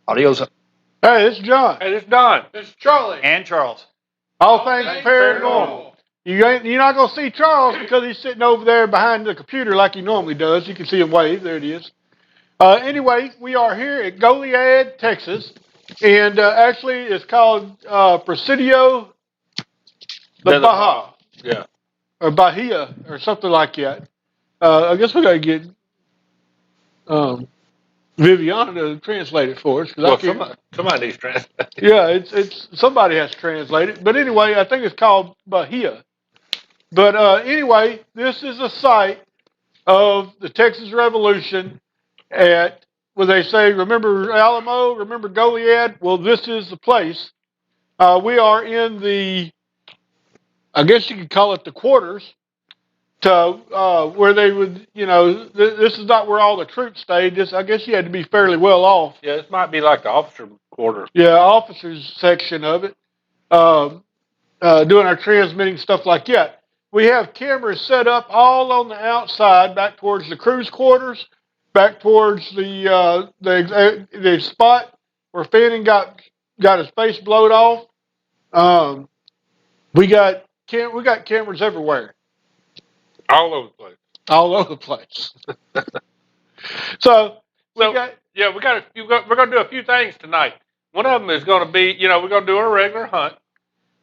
Adios. Hey, this is John. Hey, this is Don. This is Charlie. And Charles. All things paranormal. You're not going to see Charles because he's sitting over there behind the computer like he normally does. You can see him wave. There it is. Anyway, we are here at Goliad, Texas. And actually, it's called Presidio de Baja. Yeah. Or Bahia, or something like that. I guess we got to get Viviana to translate it for us. Well, somebody needs to translate it. Yeah, it's somebody has to translate it. But anyway, I think it's called Bahia. But anyway, this is a site of the Texas Revolution at where they say, remember Alamo, remember Goliad? Well, this is the place. We are in the, I guess you could call it the quarters, to where they would, this is not where all the troops stayed. I guess you had to be fairly well off. Yeah, this might be like the officer quarters. Yeah, officers section of it. Doing our transmitting stuff like that. We have cameras set up all on the outside, back towards the crew's quarters, back towards the spot where Fanning got his face blowed off. We got cameras everywhere. All over the place. All over the place. So we're going to do a few things tonight. One of them is going to be, we're going to do a regular hunt,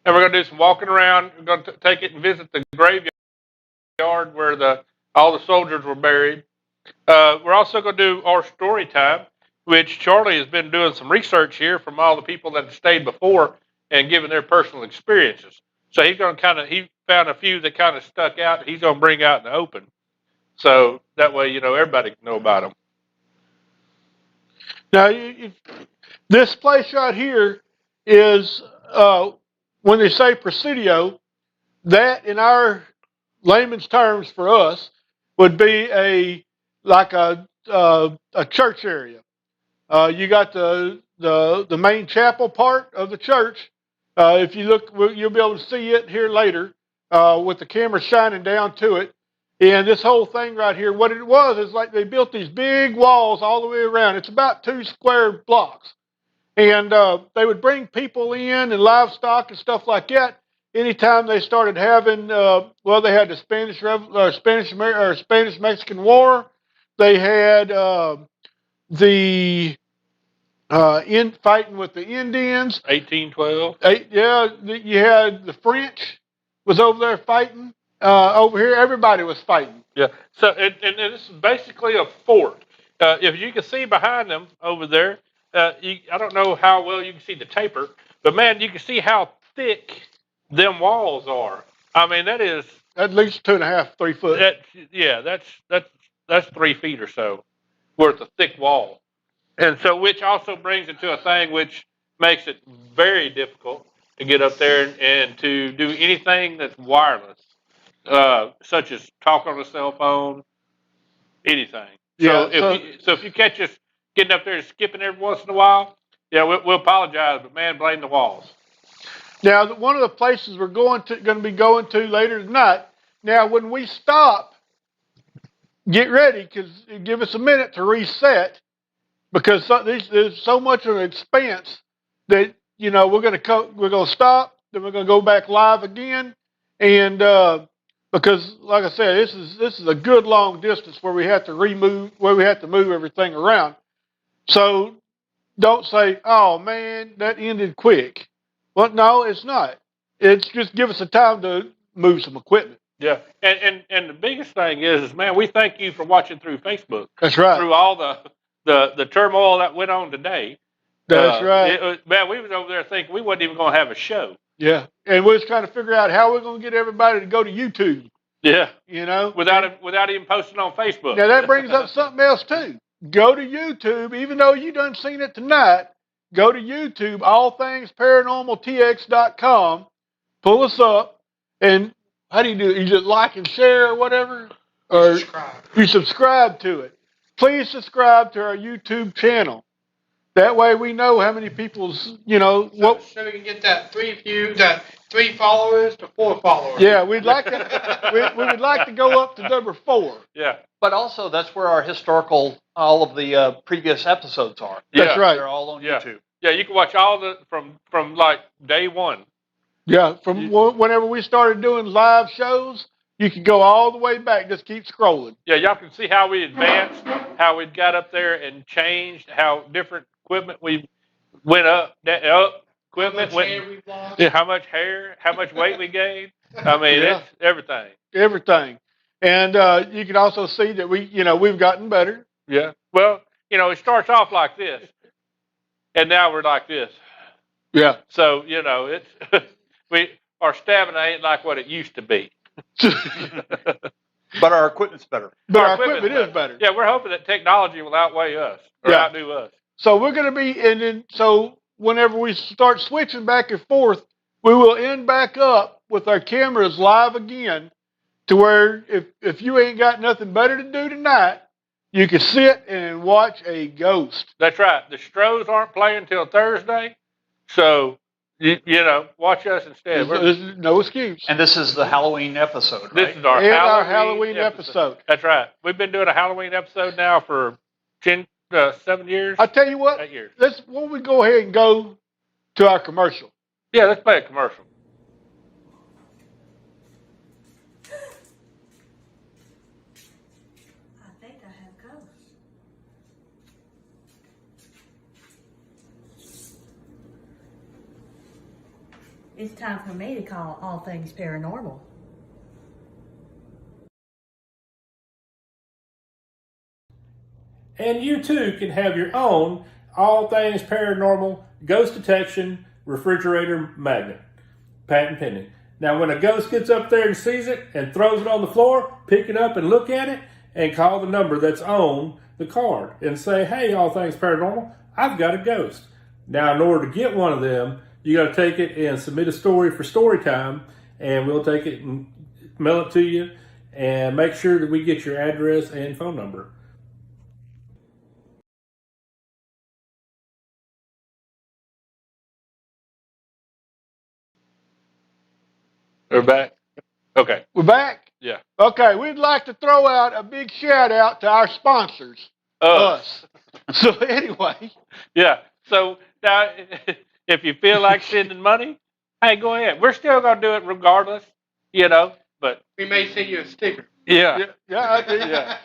and we're going to do some walking around. We're going to take it and visit the graveyard where all the soldiers were buried. We're also going to do our story time, which Charlie has been doing some research here from all the people that have stayed before and giving their personal experiences. So he's going to he found a few that kind of stuck out. He's going to bring out in the open. So that way, everybody can know about them. Now, this place right here is, when they say Presidio, that in our layman's terms for us would be like a church area. You got the main chapel part of the church. If you look, you'll be able to see it here later with the camera shining down to it. And this whole thing right here, what it was is like they built these big walls all the way around. It's about 2 square blocks. And they would bring people in and livestock and stuff like that. Anytime they started having, they had the Spanish-Mexican War. They had fighting with the Indians. 1812. You had the French was over there fighting. Over here, everybody was fighting. Yeah. So, and this is basically a fort. If you can see behind them over there, I don't know how well you can see the taper, but man, you can see how thick them walls are. I mean, that is at least 2.5, 3 foot. That's 3 feet or so worth of thick wall, and so which also brings it to a thing which makes it very difficult to get up there and to do anything that's wireless. Such as talk on the cell phone, anything. So if you catch us getting up there and skipping every once in a while, we'll apologize, but man, blame the walls. Now, one of the places we're going to be going to later tonight. Now, when we stop, get ready because give us a minute to reset because there's so much of an expanse that we're going to stop, then we're going to go back live again, and. Because, like I said, this is a good long distance where we have to move everything around. So don't say, "Oh man, that ended quick." Well, no, it's not. It's just give us a time to move some equipment. Yeah, and the biggest thing is man, we thank you for watching through Facebook. That's right. Through all the turmoil that went on today. That's right. Man, we was over there thinking we wasn't even going to have a show. Yeah, and we was trying to figure out how we're going to get everybody to go to YouTube. Yeah, without even posting on Facebook. Now that brings up something else too. Go to YouTube, even though you done seen it tonight. Go to YouTube, allthingsparanormaltx.com. Pull us up, and how do you do it? You just like and share or whatever, or you subscribe to it. Please subscribe to our YouTube channel. That way we know how many people's, so we can get that 3 followers to 4 followers. Yeah, we'd like to. we would like to go up to number 4. Yeah, but also that's where our historical all of the previous episodes are. That's right. They're all on YouTube. Yeah, you can watch all the from like day one. Yeah, from whenever we started doing live shows, you could go all the way back. Just keep scrolling. Yeah, y'all can see how we advanced, how we got up there and changed, how different equipment we went up, equipment went. Yeah, how much hair, how much weight we gained. I mean, Yeah. it's everything. Everything. And you can also see that we've gotten better. Yeah. Well, it starts off like this, and now we're like this. Yeah. So it's our stamina ain't like what it used to be. But our equipment's better. But our equipment is better. Yeah, we're hoping that technology will outweigh us or outdo us. So we're going to be, and then so whenever we start switching back and forth, we will end back up with our cameras live again, to where if you ain't got nothing better to do tonight, you can sit and watch a ghost. That's right. The Stros aren't playing till Thursday, so watch us instead. There's no excuse. And this is the Halloween episode, right? This is our Halloween episode. That's right. We've been doing a Halloween episode now for 7 years. I tell you what, 8 years. why don't we go ahead and go to our commercial? Yeah, let's play a commercial. I think I have ghosts. It's time for me to call All Things Paranormal. And you too can have your own All Things Paranormal Ghost Detection Refrigerator Magnet. Patent pending. Now, when a ghost gets up there and sees it and throws it on the floor, pick it up and look at it and call the number that's on the card and say, hey, All Things Paranormal, I've got a ghost. Now, in order to get one of them, you got to take it and submit a story for story time, and we'll take it and mail it to you and make sure that we get your address and phone number. We're back. Okay. We're back? Yeah. Okay, we'd like to throw out a big shout out to our sponsors. Us. So anyway. Yeah. So now, if you feel like sending money, hey, go ahead. We're still going to do it regardless, but. We may send you a sticker. Yeah. Yeah.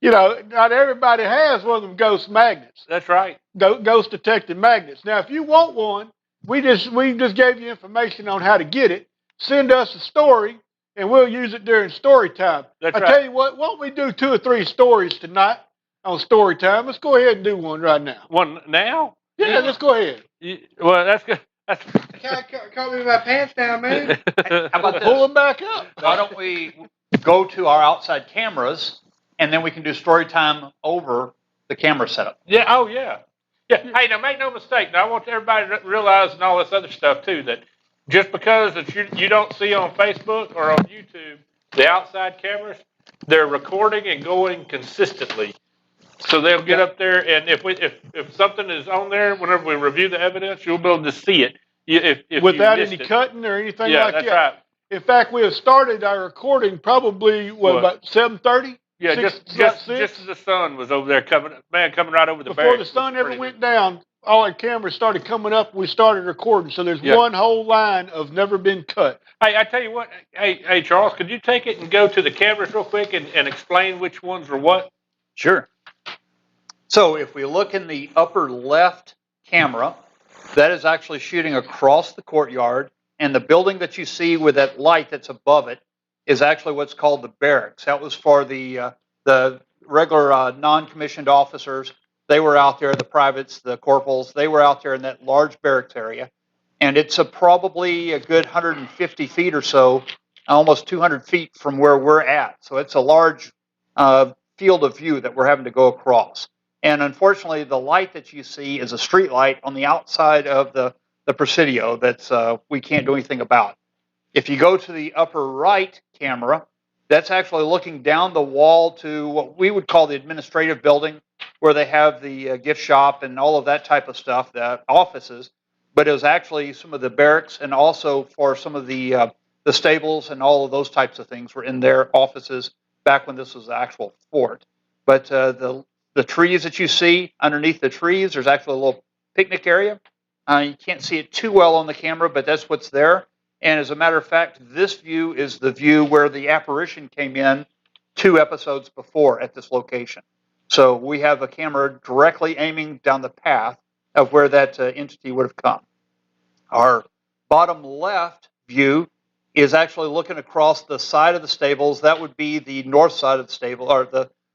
Not everybody has one of them ghost magnets. That's right. Ghost detecting magnets. Now, if you want one, we just gave you information on how to get it. Send us a story, and we'll use it during story time. That's I right. tell you what, why don't we do 2 or 3 stories tonight on story time? Let's go ahead and do one right now. One now? Yeah, let's go ahead. Well, that's good. That's. Caught me with my pants down, man. How about this? Pull them back up. Why don't we go to our outside cameras, and then we can do story time over the camera setup. Yeah. Oh, yeah. Yeah. Hey, now make no mistake. Now I want everybody to realize and all this other stuff too, that just because that you don't see on Facebook or on YouTube the outside cameras, they're recording and going consistently. So they'll get up there, and if something is on there, whenever we review the evidence, you'll be able to see it. If Without you any missed it. cutting or anything Yeah, like that's that. right. In fact, we have started our recording probably about 7:30. Yeah, just as the sun was over there coming right over the before barracks. the sun ever went down. All our cameras started coming up. We started recording. So there's one whole line of never been cut. Hey, I tell you what. Hey, Charles, could you take it and go to the cameras real quick and explain which ones are what? Sure. So if we look in the upper left camera, that is actually shooting across the courtyard, and the building that you see with that light that's above it is actually what's called the barracks. That was for the regular non-commissioned officers. They were out there, the privates, the corporals, they were out there in that large barracks area. And it's probably a good 150 feet or so, almost 200 feet from where we're at. So it's a large field of view that we're having to go across. And unfortunately, the light that you see is a street light on the outside of the Presidio that's we can't do anything about. If you go to the upper right camera, that's actually looking down the wall to what we would call the administrative building, where they have the gift shop and all of that type of stuff, the offices. But it was actually some of the barracks, and also for some of the stables and all of those types of things were in their offices back when this was the actual fort. But the trees that you see underneath the trees, there's actually a little picnic area. You can't see it too well on the camera, but that's what's there. And as a matter of fact, this view is the view where the apparition came in 2 episodes before at this location. So we have a camera directly aiming down the path of where that entity would have come. Our bottom left view is actually looking across the side of the stables. That would be the north side of the stable, or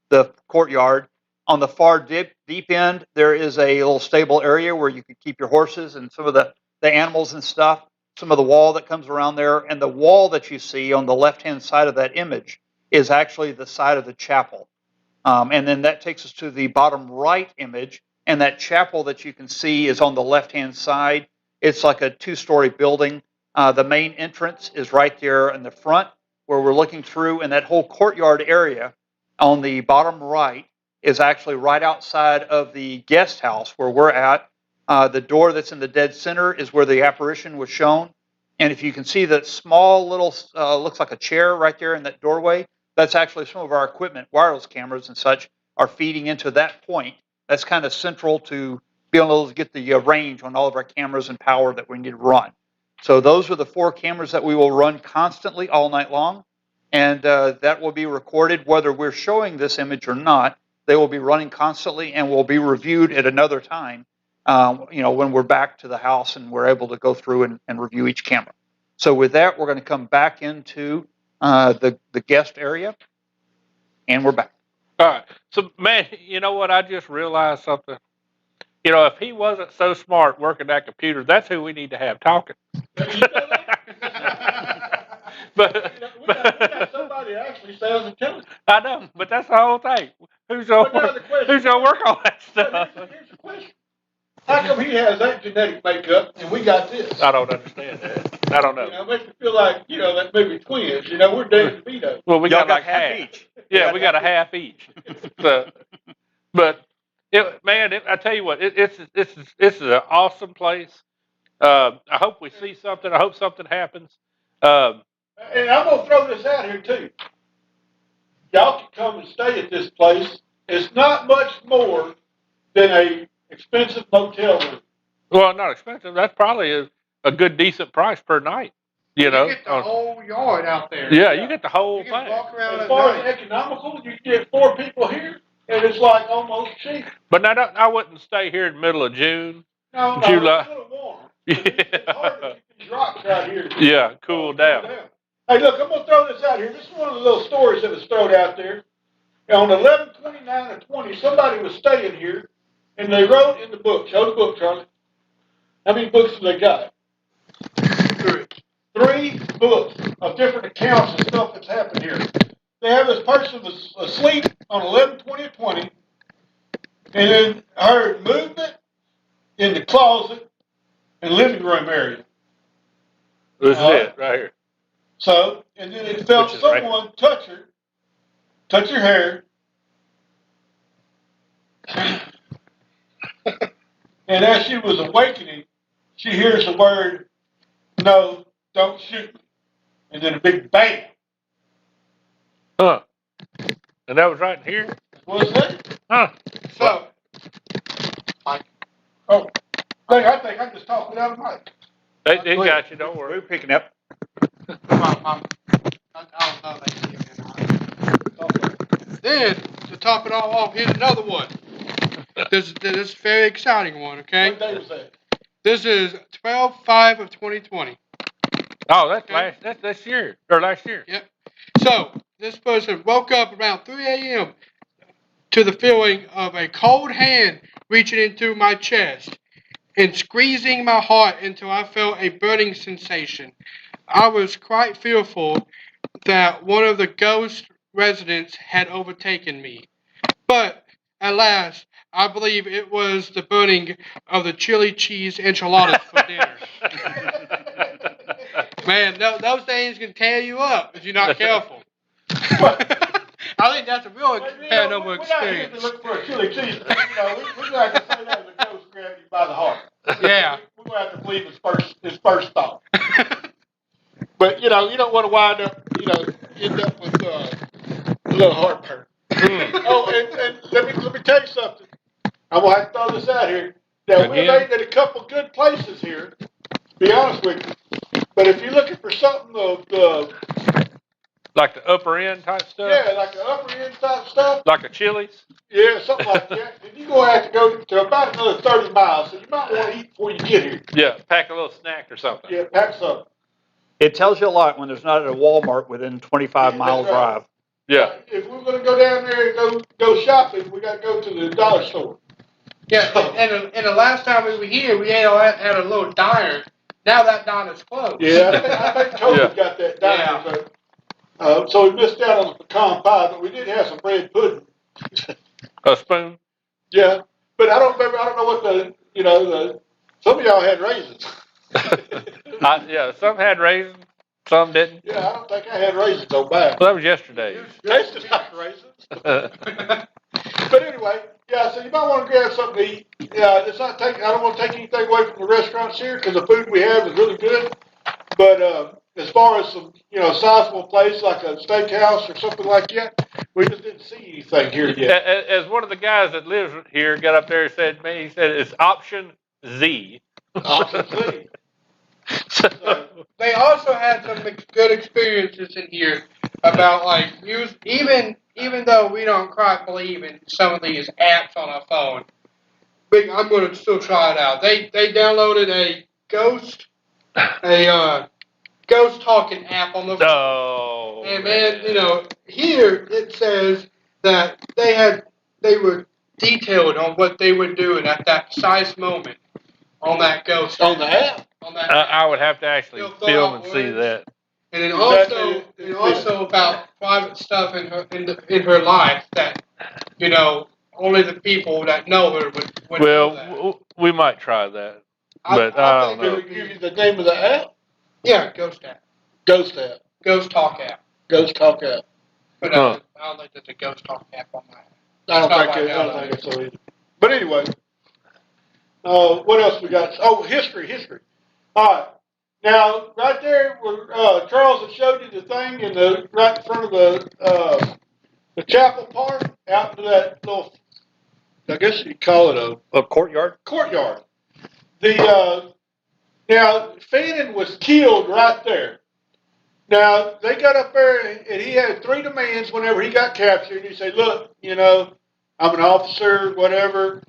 the courtyard. On the far deep end, there is a little stable area where you could keep your horses and some of the animals and stuff. Some of the wall that comes around there, and the wall that you see on the left-hand side of that image is actually the side of the chapel. And then that takes us to the bottom right image, and that chapel that you can see is on the left-hand side. It's like a 2-story building. The main entrance is right there in the front where we're looking through, and that whole courtyard area on the bottom right is actually right outside of the guest house where we're at. The door that's in the dead center is where the apparition was shown. And if you can see that small little, looks like a chair right there in that doorway, that's actually some of our equipment, wireless cameras and such, are feeding into that point. That's kind of central to being able to get the range on all of our cameras and power that we need to run. So those are the 4 cameras that we will run constantly all night long. And that will be recorded whether we're showing this image or not. They will be running constantly and will be reviewed at another time, when we're back to the house and we're able to go through and review each camera. So with that, we're going to come back into the guest area, and we're back. All right. So, man, you know what? I just realized something. You know, if he wasn't so smart working that computer, that's who we need to have talking. But we got somebody actually sounds intelligent. I know, but that's the whole thing. Who's gonna work on that stuff? Here's the question. How come he has that genetic makeup and we got this? I don't understand that. I don't know. It makes me feel like, that movie Twins. We're Dave DeVito. Well, we Y'all got like half each. Yeah, we got a half each. So, but I tell you what, it's an awesome place. I hope we see something. I hope something happens. And I'm going to throw this out here, too. Y'all can come and stay at this place. It's not much more than a expensive motel room. Well, not expensive. That's probably a good, decent price per night. You get the whole yard out there. Yeah, you get the whole You thing. can walk around As far as economical, you can get 4 people here, and it's like almost cheap. But I wouldn't stay here in the middle of June. No, July. it's a little warm. It's hard to keep these rocks out here. Yeah, cool down. Hey, look, I'm going to throw this out here. This is one of the little stories that was thrown out there. On 11/29 of 20, somebody was staying here, and they wrote in the book. Show the book, Charlie. How many books have they got? 3 books of different accounts of stuff that's happened here. They have this person was asleep on 11/20 of 20, and then heard movement in the closet and living room area. This is it right here. So, and then it felt someone touch her hair. And as she was awakening, she hears the word, "No, don't shoot me." And then a big bang. Huh. And that was right in here? Was it? Huh. So, I think I just talked without a mic. They got you, don't worry. We're picking up. I don't know Then, to top it all off, here's another one. This is a very exciting one, okay? What day was that? This is 12/5 of 2020. Oh, that's this year, or last year. Yep. So, this person woke up around 3 a.m. to the feeling of a cold hand reaching into my chest and squeezing my heart until I felt a burning sensation. I was quite fearful that one of the ghost residents had overtaken me. But, alas, I believe it was the burning of the chili cheese enchiladas for dinner. Man, those things can tear you up if you're not careful. I think that's a real paranormal experience. We're not here to look for a chili cheese. We're going to have to say that as a ghost grabbed you by the heart. Yeah. We're going to have to believe his first thought. But, you don't want to wind up, end up with a little heartburn. Oh, and let me tell you something. I'm gonna have to throw this out here. Now we've Again? ate at a couple good places here. To be honest with you, but if you're looking for something of Like the upper end type stuff? yeah, like the upper end type stuff. Like a Chili's? Yeah, something like that. And you're gonna have to go to about another 30 miles, so you might want to eat before you get here. Yeah, pack a little snack or something. Yeah, pack something. It tells you a lot when there's not a Walmart within 25 mile That's right. drive. Yeah. If we're gonna go down there and go shopping, we gotta go to the dollar store. Yeah, and the last time we were here, we had a little diner. Now that diner's closed. Yeah, I think COVID Yeah. got that diner. Yeah. But, so we missed out on the pecan pie, but we did have some bread pudding. A spoon? Yeah, but I don't know what some of y'all had raisins. Yeah, some had raisins, some didn't. Yeah, I don't think I had raisins on mine. Well, that was yesterday's. Tasted like raisins. But anyway, yeah, so you might want to grab something to eat. Yeah, I don't want to take anything away from the restaurants here because the food we have is really good. But as far as some, sizable place like a steakhouse or something like that, we just didn't see anything here yet. As one of the guys that lives here got up there and said to me, he said it's option Z. Option Z. They also had some good experiences in here about like use even though we don't quite believe in some of these apps on our phone. I'm going to still try it out. They downloaded a ghost talking app on the phone. Oh, And man, here it says that they were detailed on what they were doing at that precise moment on that ghost On the app? On that I would have to actually They'll throw film out and see words. that. And then Exactly. also about private stuff in her life that only the people that know her would know that. Well, we might try that, I but I don't think know. Did we give you the name of the app? Yeah, ghost app, Ghost app. ghost talk app. Ghost Talk app. But Huh. I don't think there's a ghost talk app on my. I don't It's not think like it's so either. But anyway, what else we got? Oh, history. All right. Now, right there, where Charles had showed you the thing right in front of the chapel part, out into that little, I guess you'd call it A courtyard? courtyard. Now Fannin was killed right there. Now they got up there and he had 3 demands whenever he got captured. He said, "Look, I'm an officer, whatever.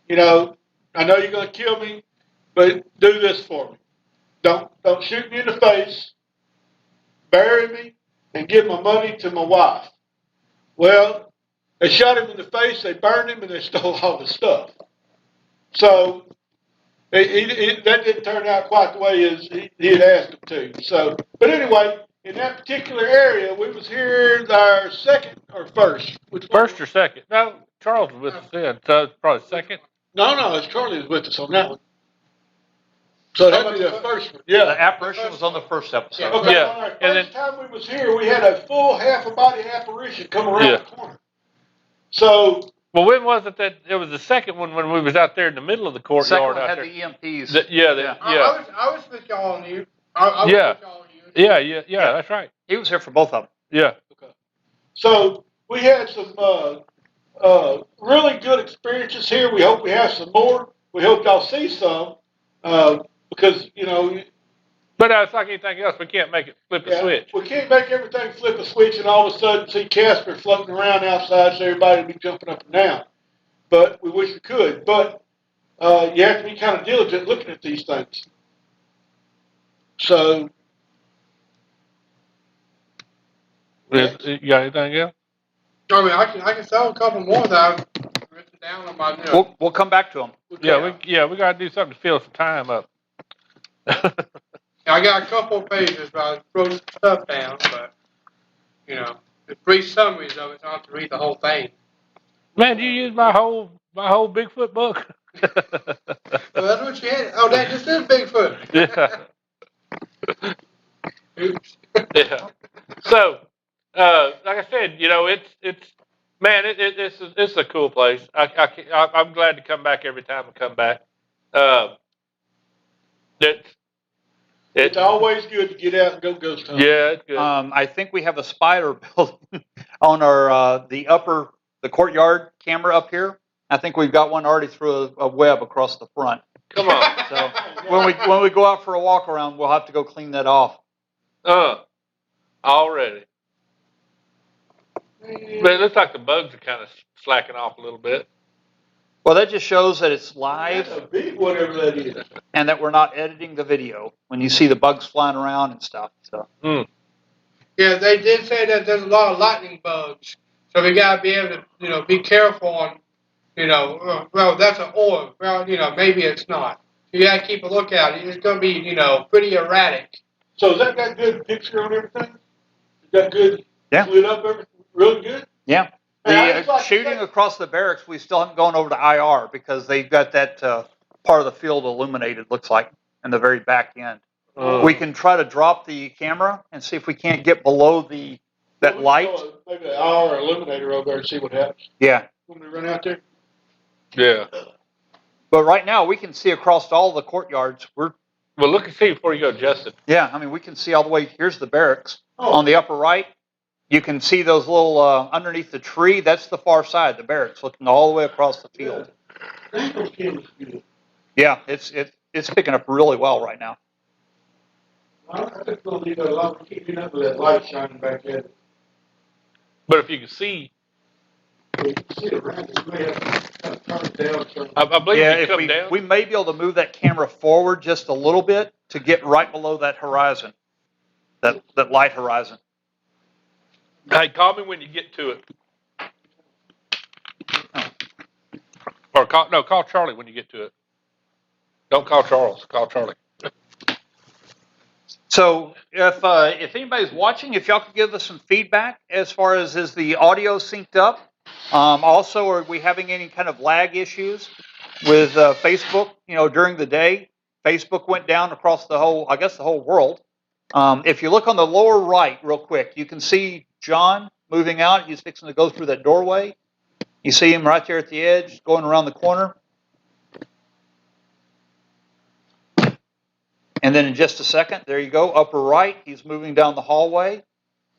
I know you're going to kill me, but do this for me. Don't shoot me in the face. Bury me and give my money to my wife." Well, they shot him in the face, they burned him, and they stole all his stuff. So that didn't turn out quite the way as he had asked him to. So, but anyway, in that particular area, we was here our second or first. Which one? First or second? No, Charles was with us then, so it's probably second. No, it's Charlie was with us on that one. So that'd be the first one. Yeah. The apparition was on the first episode. Okay, Yeah, on our and first time we was here, we had a full half a body apparition come around Yeah. the corner. So Well, when was it that it was the second one when we was out there in the middle of the The second courtyard one out had there? the EMPs. Yeah. I was with y'all on you. I was Yeah. with y'all on you. Yeah, that's right. He was here for both of them. Yeah. So we had some really good experiences here. We hope we have some more. We hope y'all see some because But it's like anything else. We can't make it flip a switch. we can't make everything flip a switch and all of a sudden see Casper floating around outside so everybody will be jumping up and down. But we wish we could. But you have to be kind of diligent looking at these things. So You got anything else? I mean, I can sell a couple more that I've written down on my notes. We'll come back to them. We got to do something to fill some time up. I got a couple of pages, but I wrote some stuff down, but, the brief summaries of it, so I don't have to read the whole thing. Man, you use my whole Bigfoot book? Well, that's what you had. Oh, this is Bigfoot. Yeah. Oops. Yeah. So, like I said, it's a cool place. I'm glad to come back every time I come back. it's always good to get out and go ghost hunting. Yeah, it's good. I think we have a spider building on the upper the courtyard camera up here. I think we've got one already through a web across the front. Come on. So when we go out for a walk around, we'll have to go clean that off. Already. But it looks like the bugs are kind of slacking off a little bit. Well, that just shows that it's live. That's a big whatever that is. And that we're not editing the video when you see the bugs flying around and stuff. So. Yeah, they did say that there's a lot of lightning bugs, so we gotta be able to, be careful on, well, that's an orb. Well, maybe it's not. You gotta keep a lookout. It's gonna be, pretty erratic. So is that got good picture on everything? Is that good? Yeah. Lit up everything really good? Yeah. And The shooting across the barracks, we still haven't gone over to IR because they've got that part of the field illuminated, looks like, in the very back end. We can try to drop the camera and see if we can't get below that light. Maybe an hour illuminator over there and see what happens. Yeah. When we run out there? Yeah. But right now, we can see across all the courtyards. Well, look and see before you go, Justin. Yeah, I mean, we can see all the way. Here's the barracks. On the upper right, you can see those little, underneath the tree, that's the far side, the barracks, looking all the way across the field. Yeah, it's picking up really well right now. I think we'll leave it alone, keeping up with that light shining back at it. But if you can see, You can see it around, you may have to kind of turn it down. I believe Yeah, if you if come down. we may be able to move that camera forward just a little bit to get right below that horizon, that light horizon. Hey, call me when you get to it. Or call Charlie when you get to it. Don't call Charles, call Charlie. So if anybody's watching, if y'all could give us some feedback as far as is the audio synced up. Also, are we having any kind of lag issues with Facebook? During the day, Facebook went down across the whole world. If you look on the lower right real quick, you can see John moving out. He's fixing to go through that doorway. You see him right there at the edge, going around the corner. And then in just a second, there you go, upper right, he's moving down the hallway,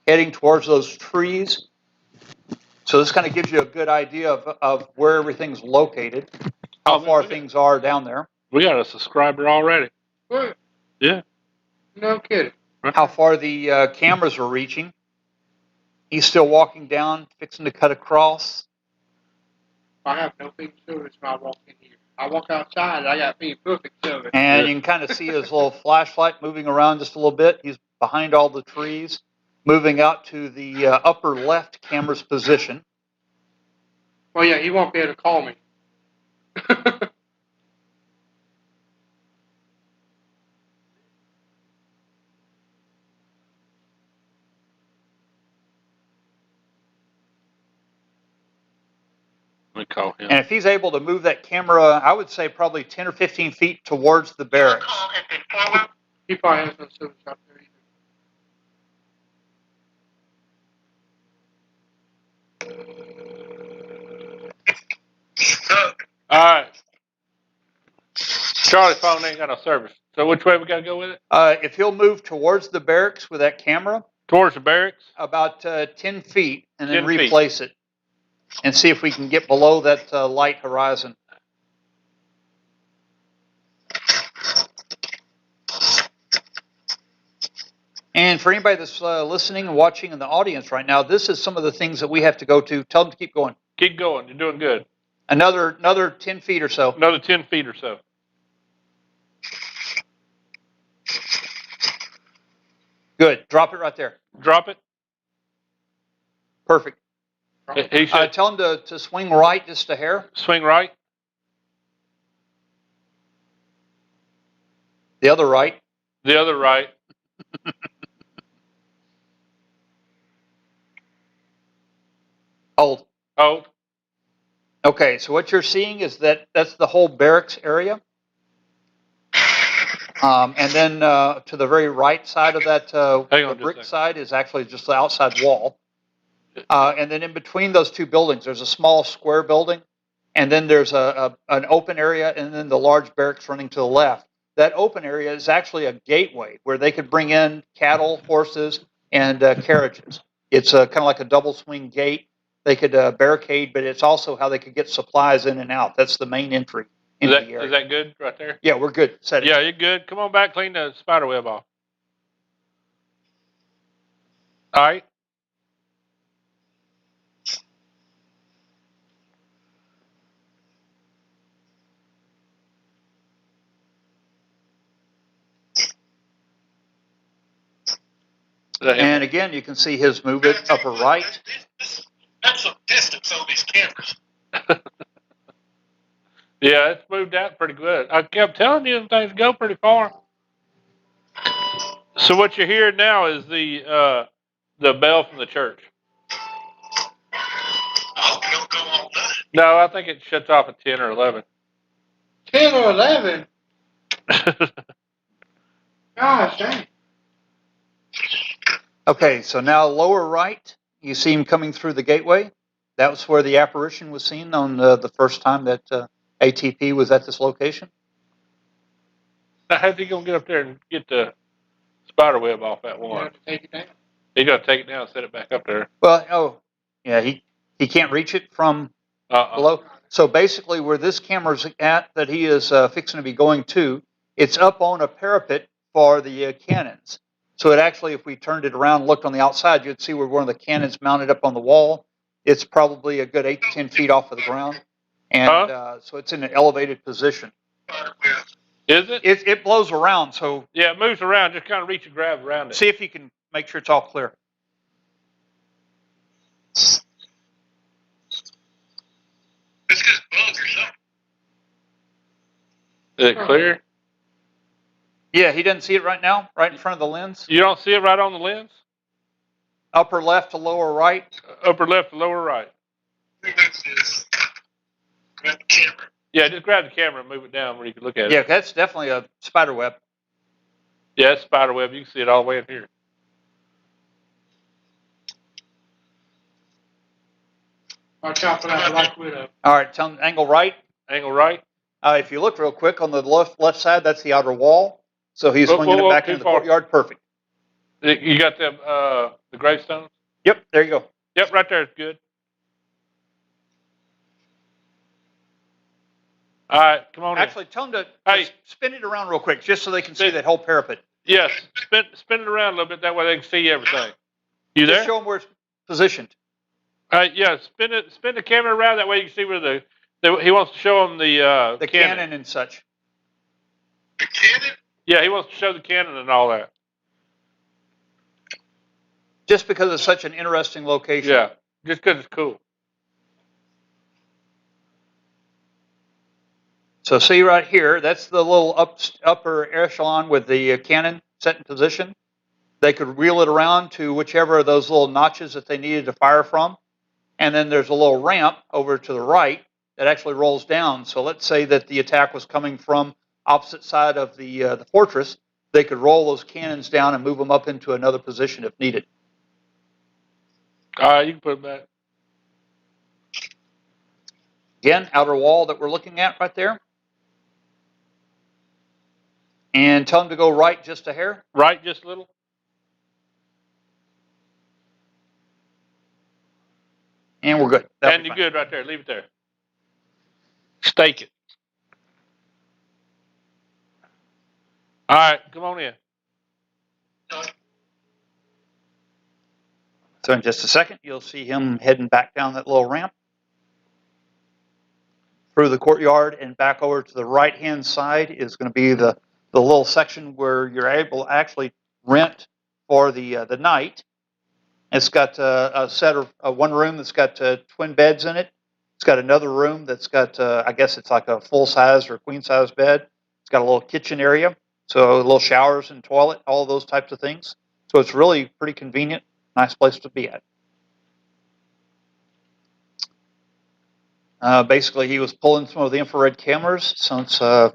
heading towards those trees. So this kind of gives you a good idea of where everything's located, how far things are down there. We got a subscriber already. What? Yeah. No kidding. How far the cameras are reaching. He's still walking down, fixing to cut across. I have no big service when I walk in here. I walk outside, I got me perfect service. And you can kind of see his little flashlight moving around just a little bit. He's behind all the trees, moving out to the upper left camera's position. Well, yeah, he won't be able to call me. Let me call him. And if he's able to move that camera, I would say probably 10 or 15 feet towards the barracks. He probably has no service out there either. All right. Charlie's phone ain't got no service. So which way we got to go with it? If he'll move towards the barracks with that camera, Towards the barracks? about 10 feet, and then 10 feet. replace it, and see if we can get below that light horizon. And for anybody that's listening and watching in the audience right now, this is some of the things that we have to go to. Tell them to keep going. Keep going. You're doing good. Another 10 feet or so. Another 10 feet or so. Good. Drop it right there. Drop it. Perfect. He should Tell them to swing right just a hair. swing right. The other right. The other right. Hold. Hold. Okay, so what you're seeing is that's the whole barracks area. And then to the very right side of that, Hang on the just a brick second. side is actually just the outside wall. And then in between those two buildings, there's a small square building, and then there's an open area, and then the large barracks running to the left. That open area is actually a gateway where they could bring in cattle, horses, and carriages. It's kind of like a double swing gate. they could barricade, but it's also how they could get supplies in and out. That's the main entry into the area. Is that good right there? Yeah, we're good. Set it. Yeah, you're good. Come on back, clean the spider web off. All right. And again, you can see his move it upper right. That's some distance on these cameras. Yeah, it's moved out pretty good. I kept telling you things go pretty far. So what you're hearing now is the bell from the church. I hope it don't go all night. No, I think it shuts off at 10 or 11. 10 or 11? Gosh dang. Okay, so now lower right, you see him coming through the gateway. That was where the apparition was seen on the first time that ATP was at this location. Now, how's he gonna get up there and get the spider web off that You one? have to take it down. He's gonna take it down and set it back up there. Well, oh, yeah, he can't reach it from below. So basically, where this camera's at that he is fixing to be going to, it's up on a parapet for the cannons. So it actually, if we turned it around and looked on the outside, you'd see where one of the cannons mounted up on the wall. It's probably a good 8 to 10 feet off of the ground. And so it's in an elevated position. Is it? It blows around, so Yeah, it moves around. Just kind of reach and grab around it. see if you can make sure it's all clear. It's just bugs or something. Is it clear? Yeah, he doesn't see it right now, right in front of the lens. You don't see it right on the lens? Upper left to lower right. Upper left to lower right. I think that's just grab the camera. Yeah, just grab the camera and move it down where you can look at it. Yeah, that's definitely a spider web. Yeah, it's spider web. You can see it all the way in here. Watch out for that black widow. All right, tell him angle right. Angle right. If you look real quick on the left side, that's the outer wall. So he's swinging it back too into the far. courtyard. Perfect. You got the gravestones? Yep, there you go. Yep, right there. It's good. All right, come on. Actually, tell him to Hey. just spin it around real quick, just so they can see Spin- that whole parapet. Yes, spin it around a little bit. That way they can see everything. You Just there? show them where it's positioned. Yeah, spin the camera around. That way you can see where he wants to show them The cannon and such. The cannon? Yeah, he wants to show the cannon and all that. Just because it's such an interesting location. Yeah, just because it's cool. So see right here, that's the little upper echelon with the cannon set in position. They could wheel it around to whichever of those little notches that they needed to fire from. And then there's a little ramp over to the right that actually rolls down. So let's say that the attack was coming from opposite side of the fortress. They could roll those cannons down and move them up into another position if needed. All right, you can put them back. Again, outer wall that we're looking at right there. And tell them to go right just a hair. Right, just a little. And we're good. That'll And be you're fine. good right there. Leave it there. Stake it. All right, come on in. So in just a second, you'll see him heading back down that little ramp through the courtyard and back over to the right-hand side is going to be the little section where you're able to actually rent for the night. It's got a set of one room that's got twin beds in it. It's got another room that's got, I guess it's like a full-size or queen-size bed. It's got a little kitchen area, so little showers and toilet, all those types of things. So it's really pretty convenient, nice place to be at. Basically, he was pulling some of the infrared cameras since our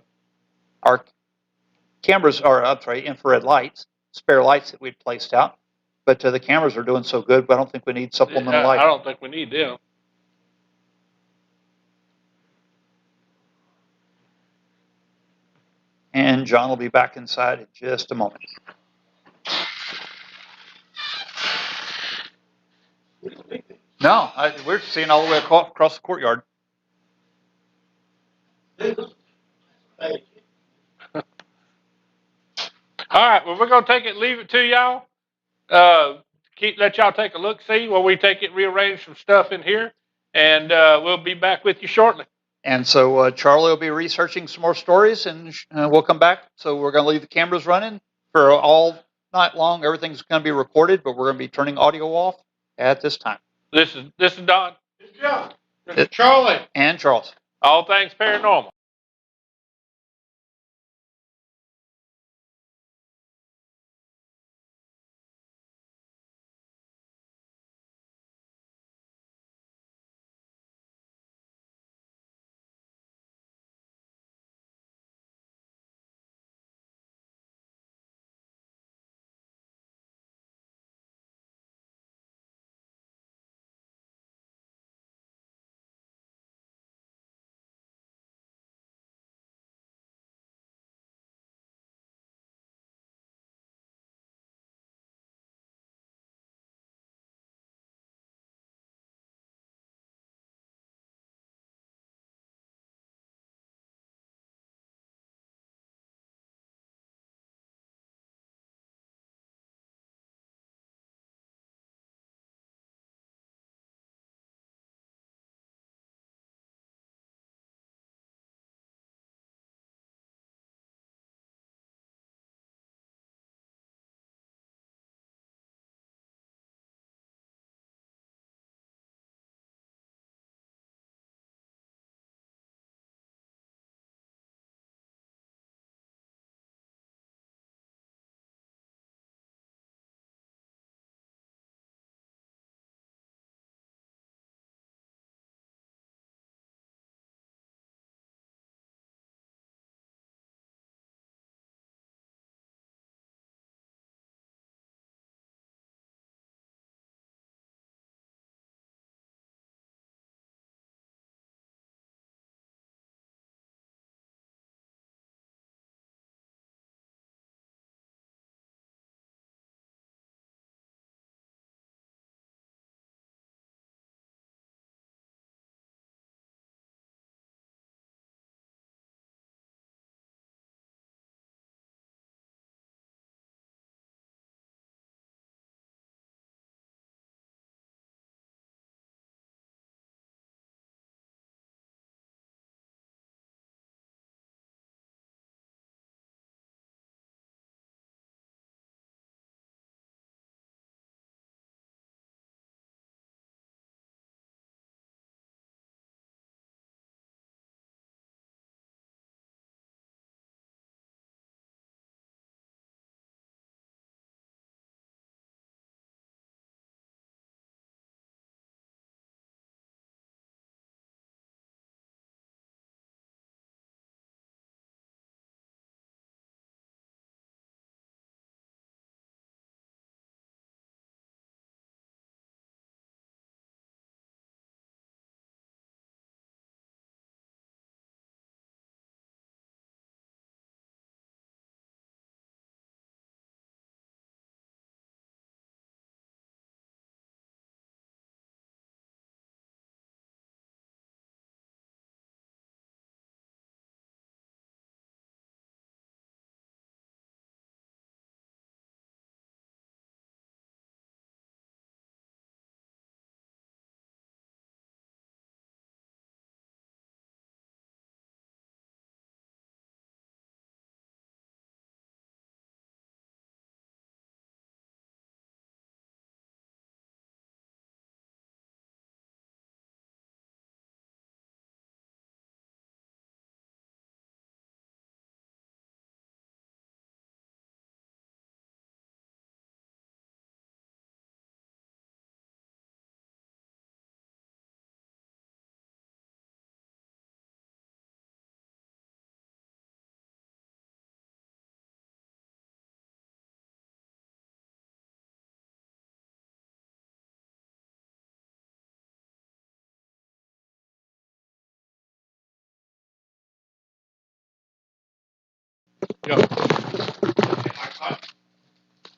cameras are, infrared lights, spare lights that we'd placed out. But the cameras are doing so good, but I don't think we need supplemental light. I don't think we need them. And John will be back inside in just a moment. No, No, we're seeing all the way across the courtyard. All right, well, we're going to take it, leave it to y'all. Let y'all take a look, see while we take it, rearrange some stuff in here, and we'll be back with you shortly. And so Charlie will be researching some more stories, and we'll come back. So we're going to leave the cameras running for all night long. Everything's going to be recorded, but we're going to be turning audio off at this time. This is Don. Yeah. Charlie. And Charles. All Things Paranormal.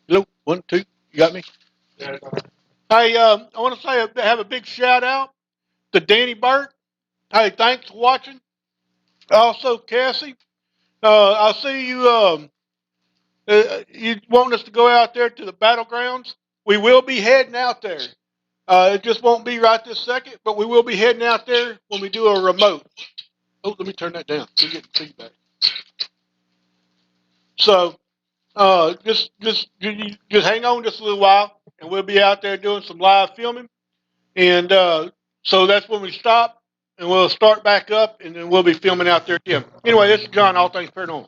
Hello, 1, 2. You got me? Hey, I want to say have a big shout out to Danny Burt. Hey, thanks for watching. Also, Cassie, I see you. You want us to go out there to the battlegrounds? We will be heading out there. It just won't be right this second, but we will be heading out there when we do a remote. Oh, let me turn that down. We get feedback. So, just hang on just a little while, and we'll be out there doing some live filming. And so that's when we stop, and we'll start back up, and then we'll be filming out there again. Anyway, this is John, All Things Paranormal.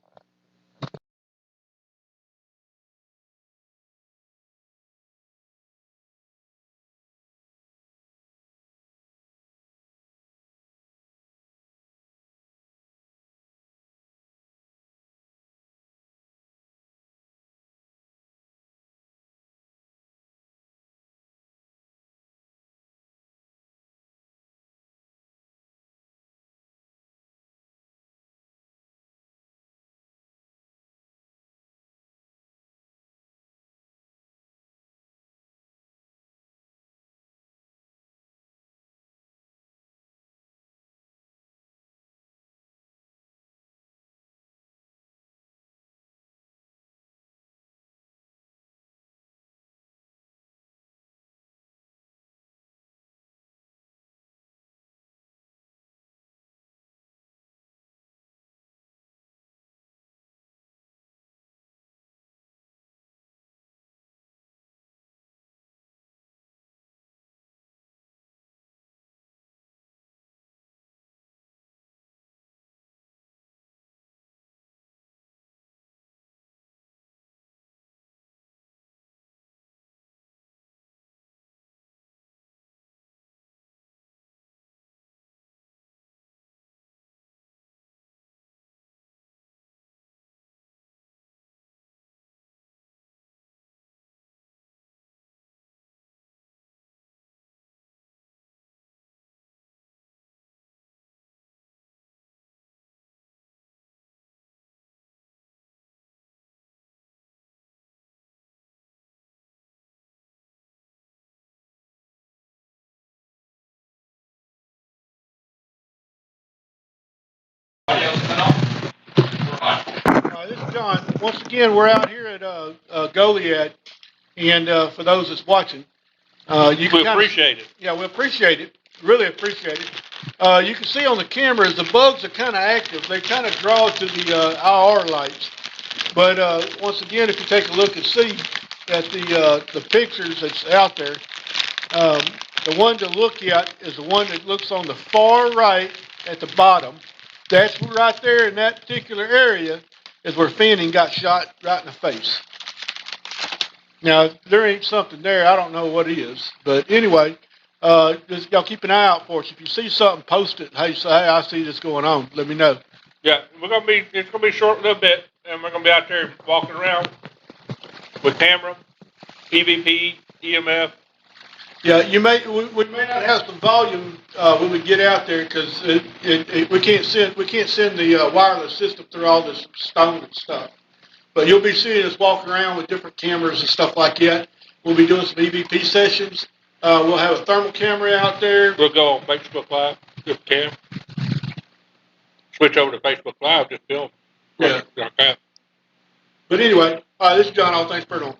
This is John. Once again, we're out here at Goliad, and for those that's watching, you can appreciate it. Yeah, we appreciate it. Really appreciate it. You can see on the cameras the bugs are kind of active. They kind of draw to the IR lights. But once again, if you take a look and see at the pictures that's out there, the one to look at is the one that looks on the far right at the bottom. That's right there in that particular area is where Fanning got shot right in the face. Now, if there ain't something there, I don't know what it is. But anyway, just y'all keep an eye out for us. If you see something, post it. Hey, say, hey, I see this going on. Let me know. Yeah, it's gonna be short a little bit, and we're gonna be out there walking around with camera, EVP, EMF. Yeah, we may not have some volume when we get out there because we can't send the wireless system through all this stone and stuff. But you'll be seeing us walking around with different cameras and stuff like that. We'll be doing some EVP sessions. We'll have a thermal camera out there. We'll go on Facebook Live, just cam. Switch over to Facebook Live, just film. Yeah. Like that. But anyway, all right, this is John. All Things Paranormal.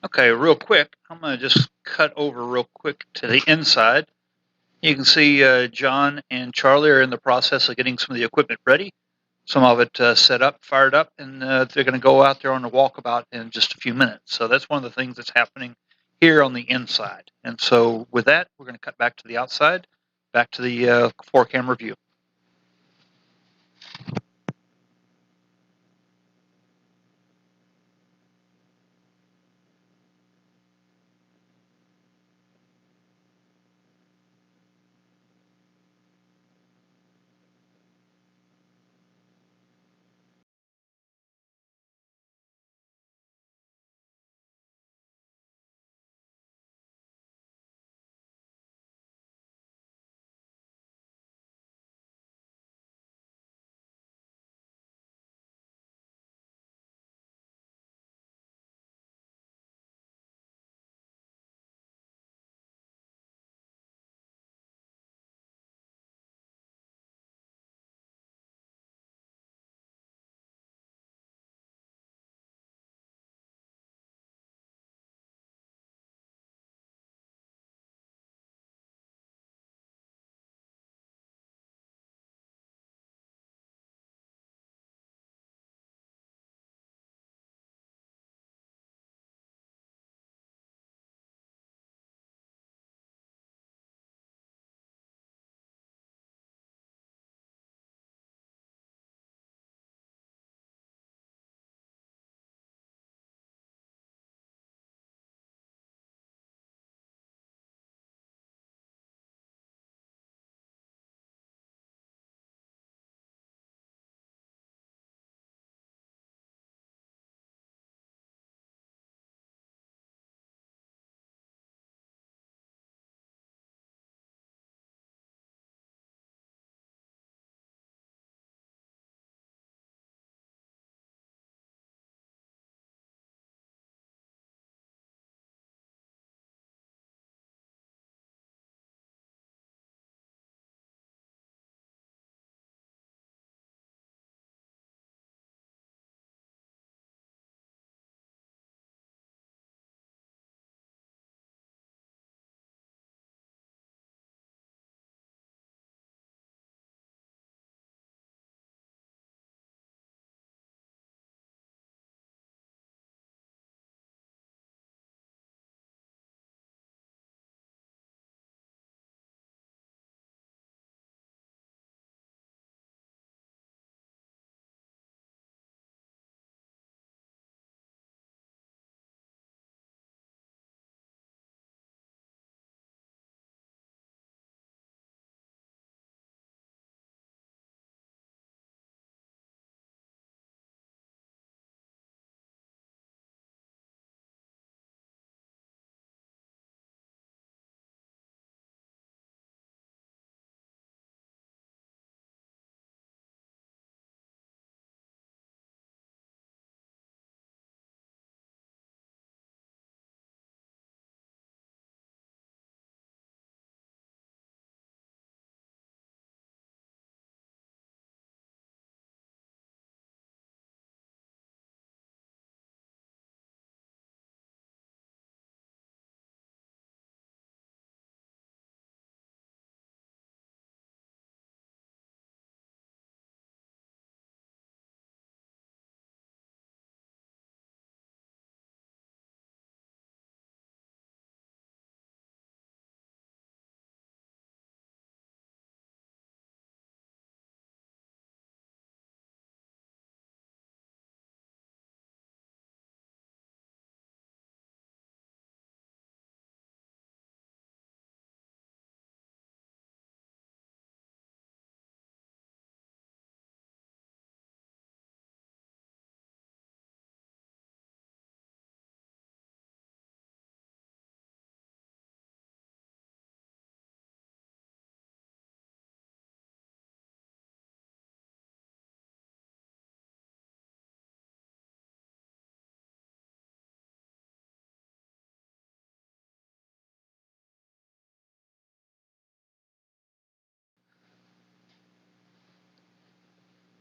Okay, real quick, I'm going to just cut over real quick to the inside. You can see John and Charlie are in the process of getting some of the equipment ready. Some of it set up, fired up, and they're going to go out there on a walkabout in just a few minutes. So that's one of the things that's happening here on the inside. And so with that, we're going to cut back to the outside, back to the 4-camera view.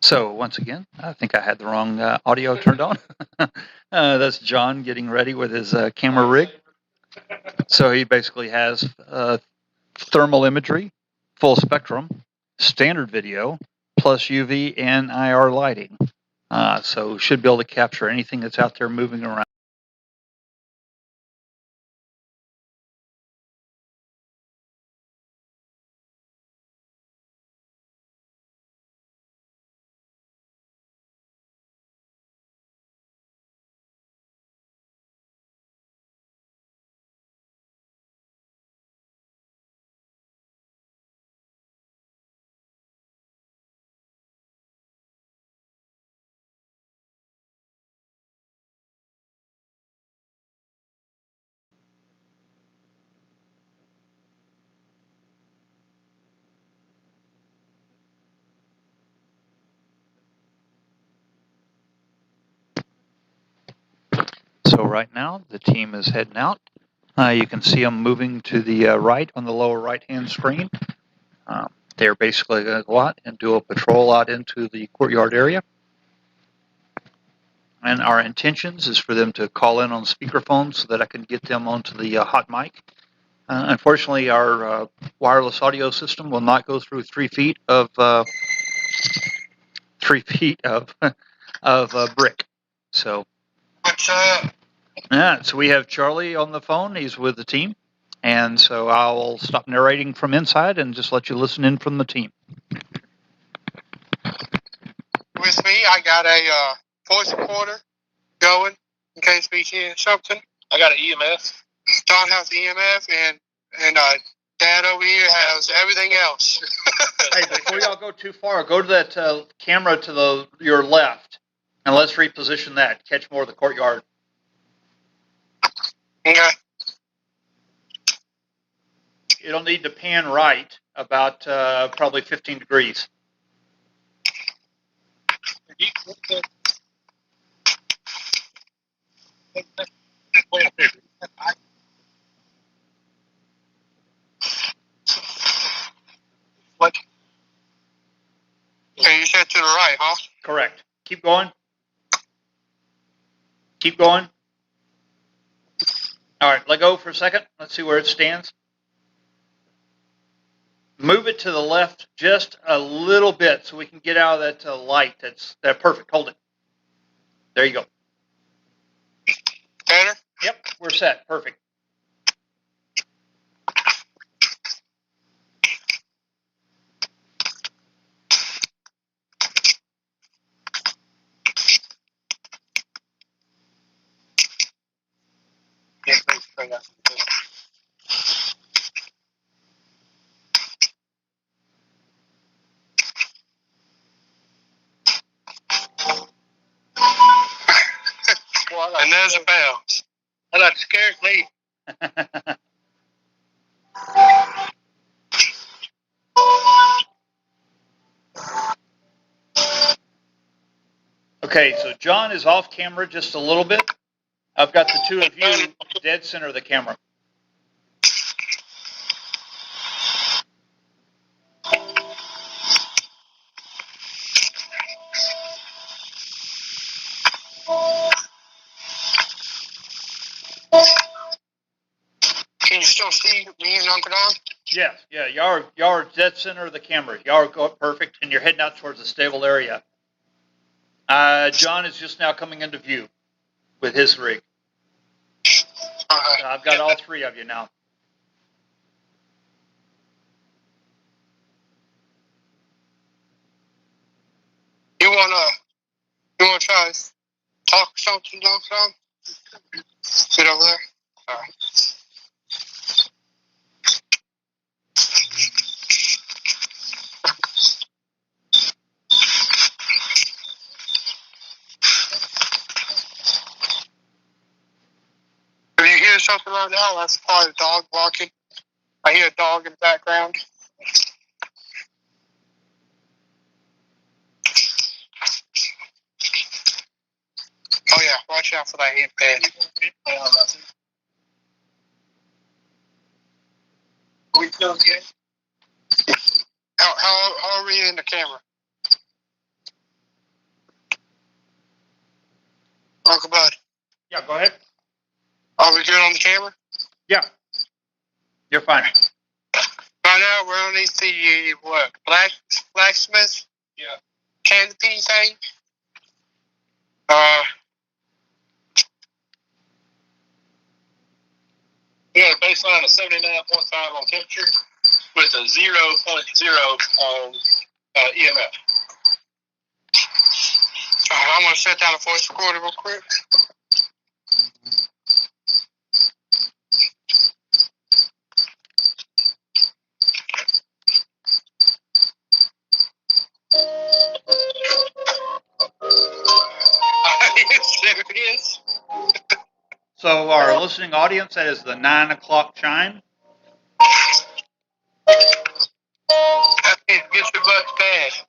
So once again, I think I had the wrong audio turned on. That's John getting ready with his camera rig. So he basically has thermal imagery, full spectrum, standard video, plus UV and IR lighting. So should be able to capture anything that's out there moving around. So right now the team is heading out. You can see them moving to the right on the lower right-hand screen. They're basically going to go out and do a patrol out into the courtyard area. And our intentions is for them to call in on speakerphone so that I can get them onto the hot mic. Unfortunately, our wireless audio system will not go through 3 feet of 3 feet of brick. So, so we have Charlie on the phone. He's with the team, and so I'll stop narrating from inside and just let you listen in from the team. With me, I got a voice recorder going in case we hear something. I got an EMF. Don has EMF, and Dad over here has everything else. Hey, before y'all go too far, go to that camera to your left, and let's reposition that. Catch more of the courtyard. Okay. It'll need to pan right about probably 15 degrees. What? Okay, you said to the right, huh? Correct. Keep going. Keep going. All right, let go for a second. Let's see where it stands. Move it to the left just a little bit so we can get out of that light. That's perfect. Hold it. There you go. Better? Yep, we're set. Perfect. Yeah, thanks for that. And there's a bell. That scared me. Okay, so John is off camera just a little bit. I've got the two of you dead center of the camera. Can you still see me and Uncle Don? Yes, yeah, y'all are dead center of the camera. Y'all are going perfect, and you're heading out towards a stable area. John is just now coming into view with his rig. I've got all three of you now. You wanna try to talk something, Uncle Don? Sit over there. All right. If you hear something right now, that's probably a dog barking. I hear a dog in the background. Oh yeah, watch out for that ant bed. We feel good. How are we in the camera? Uncle Bud, Yeah, go ahead. are we good on the camera? Yeah, you're fine. Right now, we're underneath the, what, blacksmith? Yeah. Canopy thing? We got a baseline of 79.5 on temperature with a 0.0 on EMF. I'm going to set down a voice recorder real quick. Are you serious? So our listening audience, that is the 9 o'clock chime. That means get your butt fast.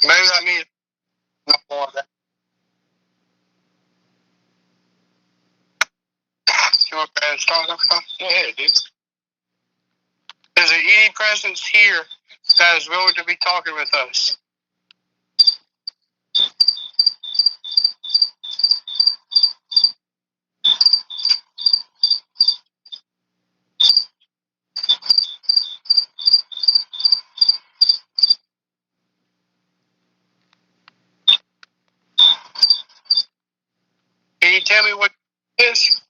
Maybe that means no more of that. You want to start up? Go ahead, dude. Is there any presence here that is willing to be talking with us? Can you tell me what it is?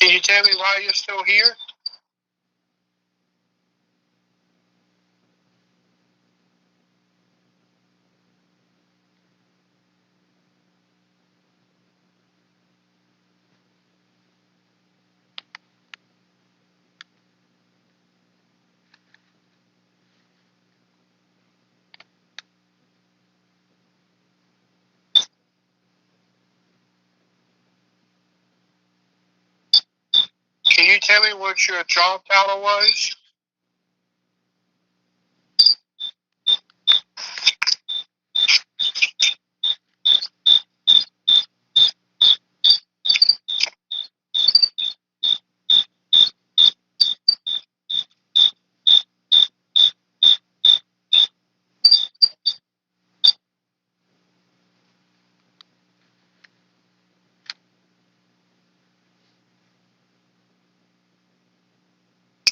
Can you tell me why you're still here? Can you tell me what your job title was?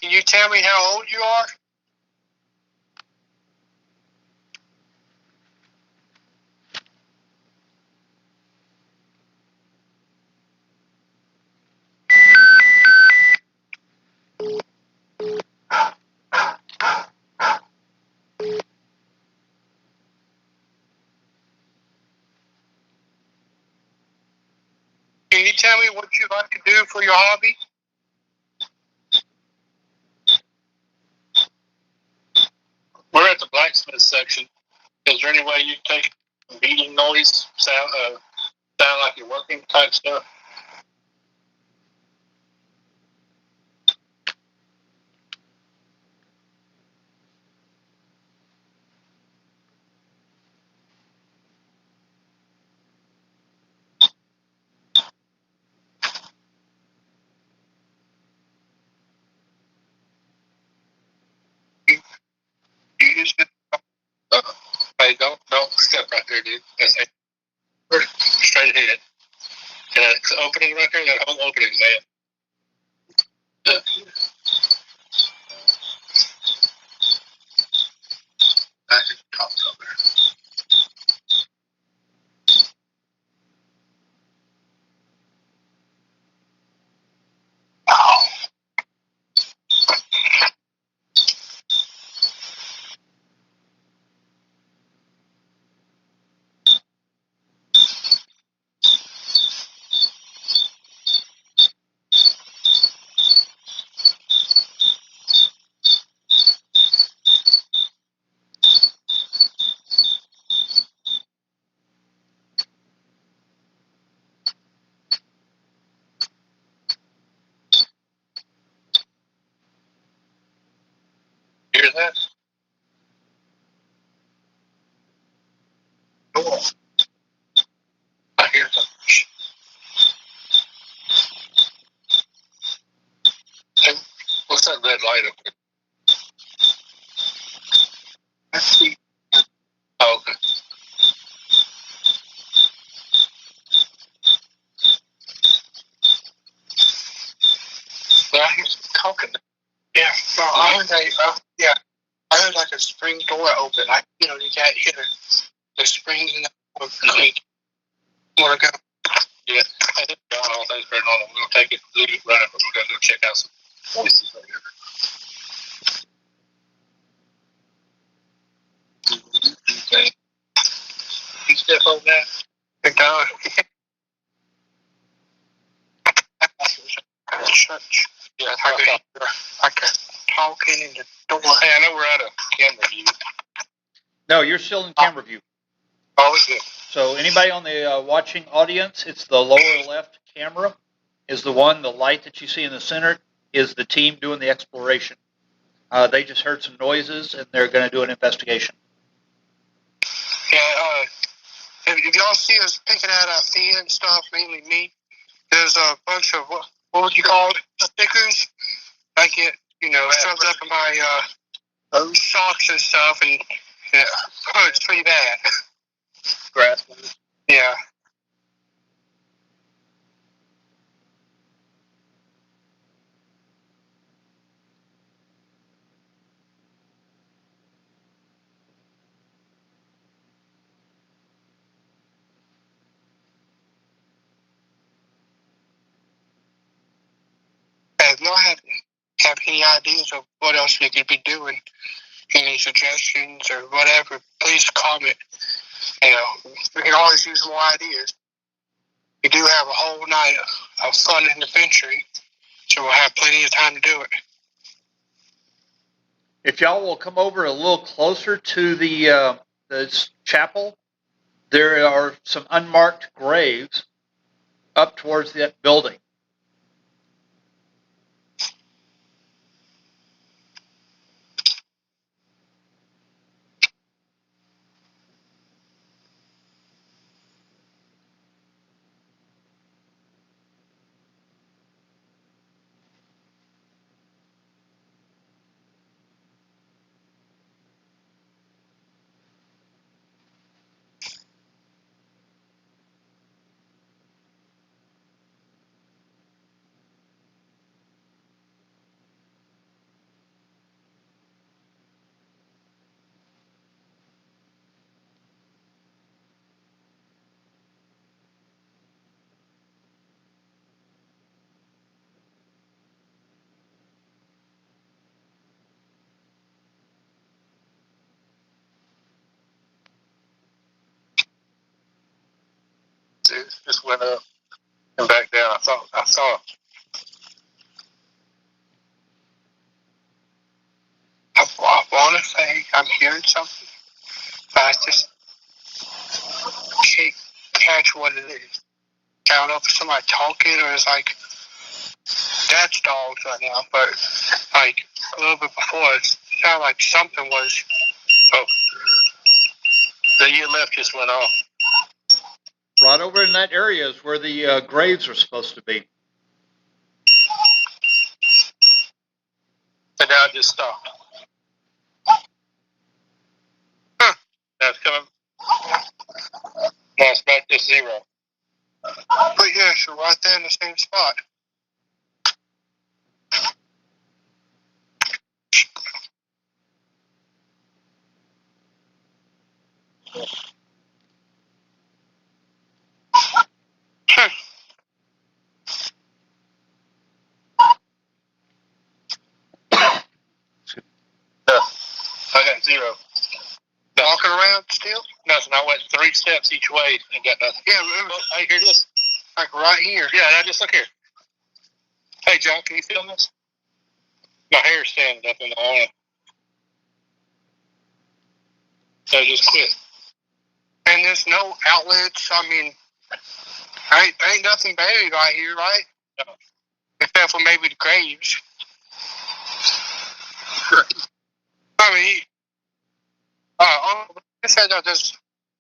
Can you tell me how old you are? Can you tell me what you like to do for your hobby? We're at the blacksmith section. Is there any way you take beating noise, sound like you're working type stuff? You just hey, don't step right there, dude. That's it. Straight ahead. And that opening right there, that whole opening, man. I can talk over. hear that? Door. I hear something. Hey, what's that red light up there? I see. Oh, okay. But I hear some talking. Yeah, well, I heard I heard like a spring door open. You can't hear the springs in the door. Want to go? Yeah, I think all things paranormal. We'll take it, leave it running, but we're gonna go check out some voices right here. Okay. You step on that? It does. Church. Yeah, I can talking in the door. Hey, I know we're out of camera view. No, you're still in camera view. Oh, is it? So anybody on the watching audience, it's the lower left camera is the one, the light that you see in the center is the team doing the exploration. They just heard some noises and they're going to do an investigation. Yeah, if y'all see us picking out our feet and stuff, mainly me, there's a bunch of, what would you call it, stickers. I get, shoved up in my socks and stuff, and it hurts pretty bad. Grass. Yeah. If y'all have any ideas of what else we could be doing, any suggestions or whatever, please comment. We can always use more ideas. We do have a whole night of fun and adventure, so we'll have plenty of time to do it. If y'all will come over a little closer to the chapel, there are some unmarked graves up towards that building. It just went up and back down. I saw. I want to say I'm hearing something, but I just can't catch what it is. I don't know if it's somebody talking or it's like that's dogs right now, but like a little bit before, it sounded like something was. Oh, the year left just went off. Right over in that area is where the graves are supposed to be. And now it just stopped. Huh. Now it's coming. Now it's back to zero. But yeah, you're right there in the same spot. No, I got zero. Walking around still? Nothing. I went 3 steps each way and got nothing. Yeah, I hear this. Like right here. Yeah, now just look here. Hey, John, can you feel this? My hair's standing up in the arm. So just quit. And there's no outlets. I mean, ain't nothing buried right here, right? No. Except for maybe the graves. Huh. I mean, I said that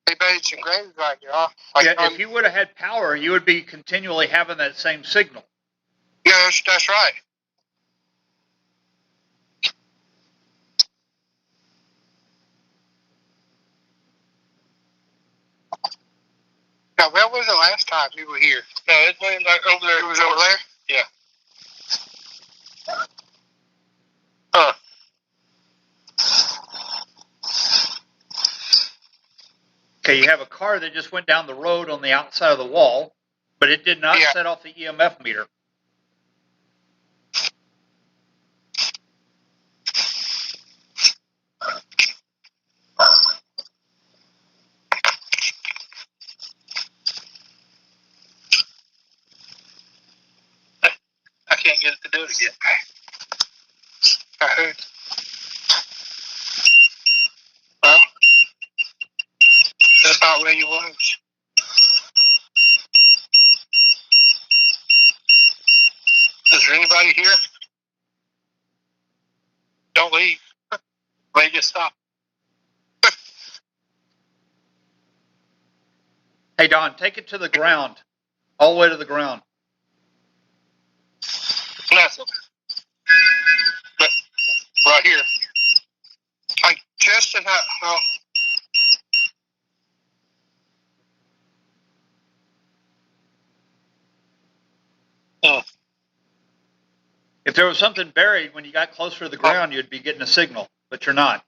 they buried some graves right here, huh? Like, Yeah, if you would have had power, you would be continually having that same signal. Yeah, that's right. Now, where was it last time you were here? No, it went like over there. It was over there? Yeah. Huh. Okay, you have a car that just went down the road on the outside of the wall, but it did not set off the EMF meter. I can't get it to do it again. I heard. Well, that's about where you was. Is there anybody here? Don't leave. They just stop. Hey, Don, take it to the ground, all the way to the ground. Nothing. But right here. Like just in that. Oh. If there was something buried when you got closer to the ground, you'd be getting a signal, but you're not.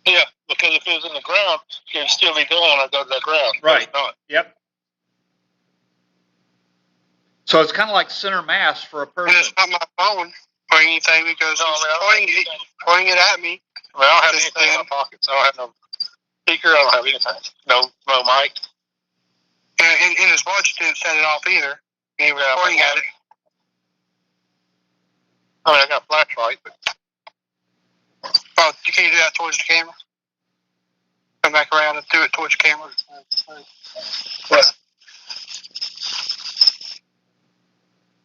Yeah, because if it was in the ground, it'd still be going when I go to the ground. Right. Not. Yep. So it's kind of like center mass for a person. And it's not my phone or anything because he's pointing it at me. I mean, I don't have anything in my pockets. I don't have no speaker. I don't have anything. No mic. And his watch didn't set it off either. He was pointing at it. I mean, I got a flashlight, but oh, you can't do that towards the camera. Come back around and do it towards the camera. What?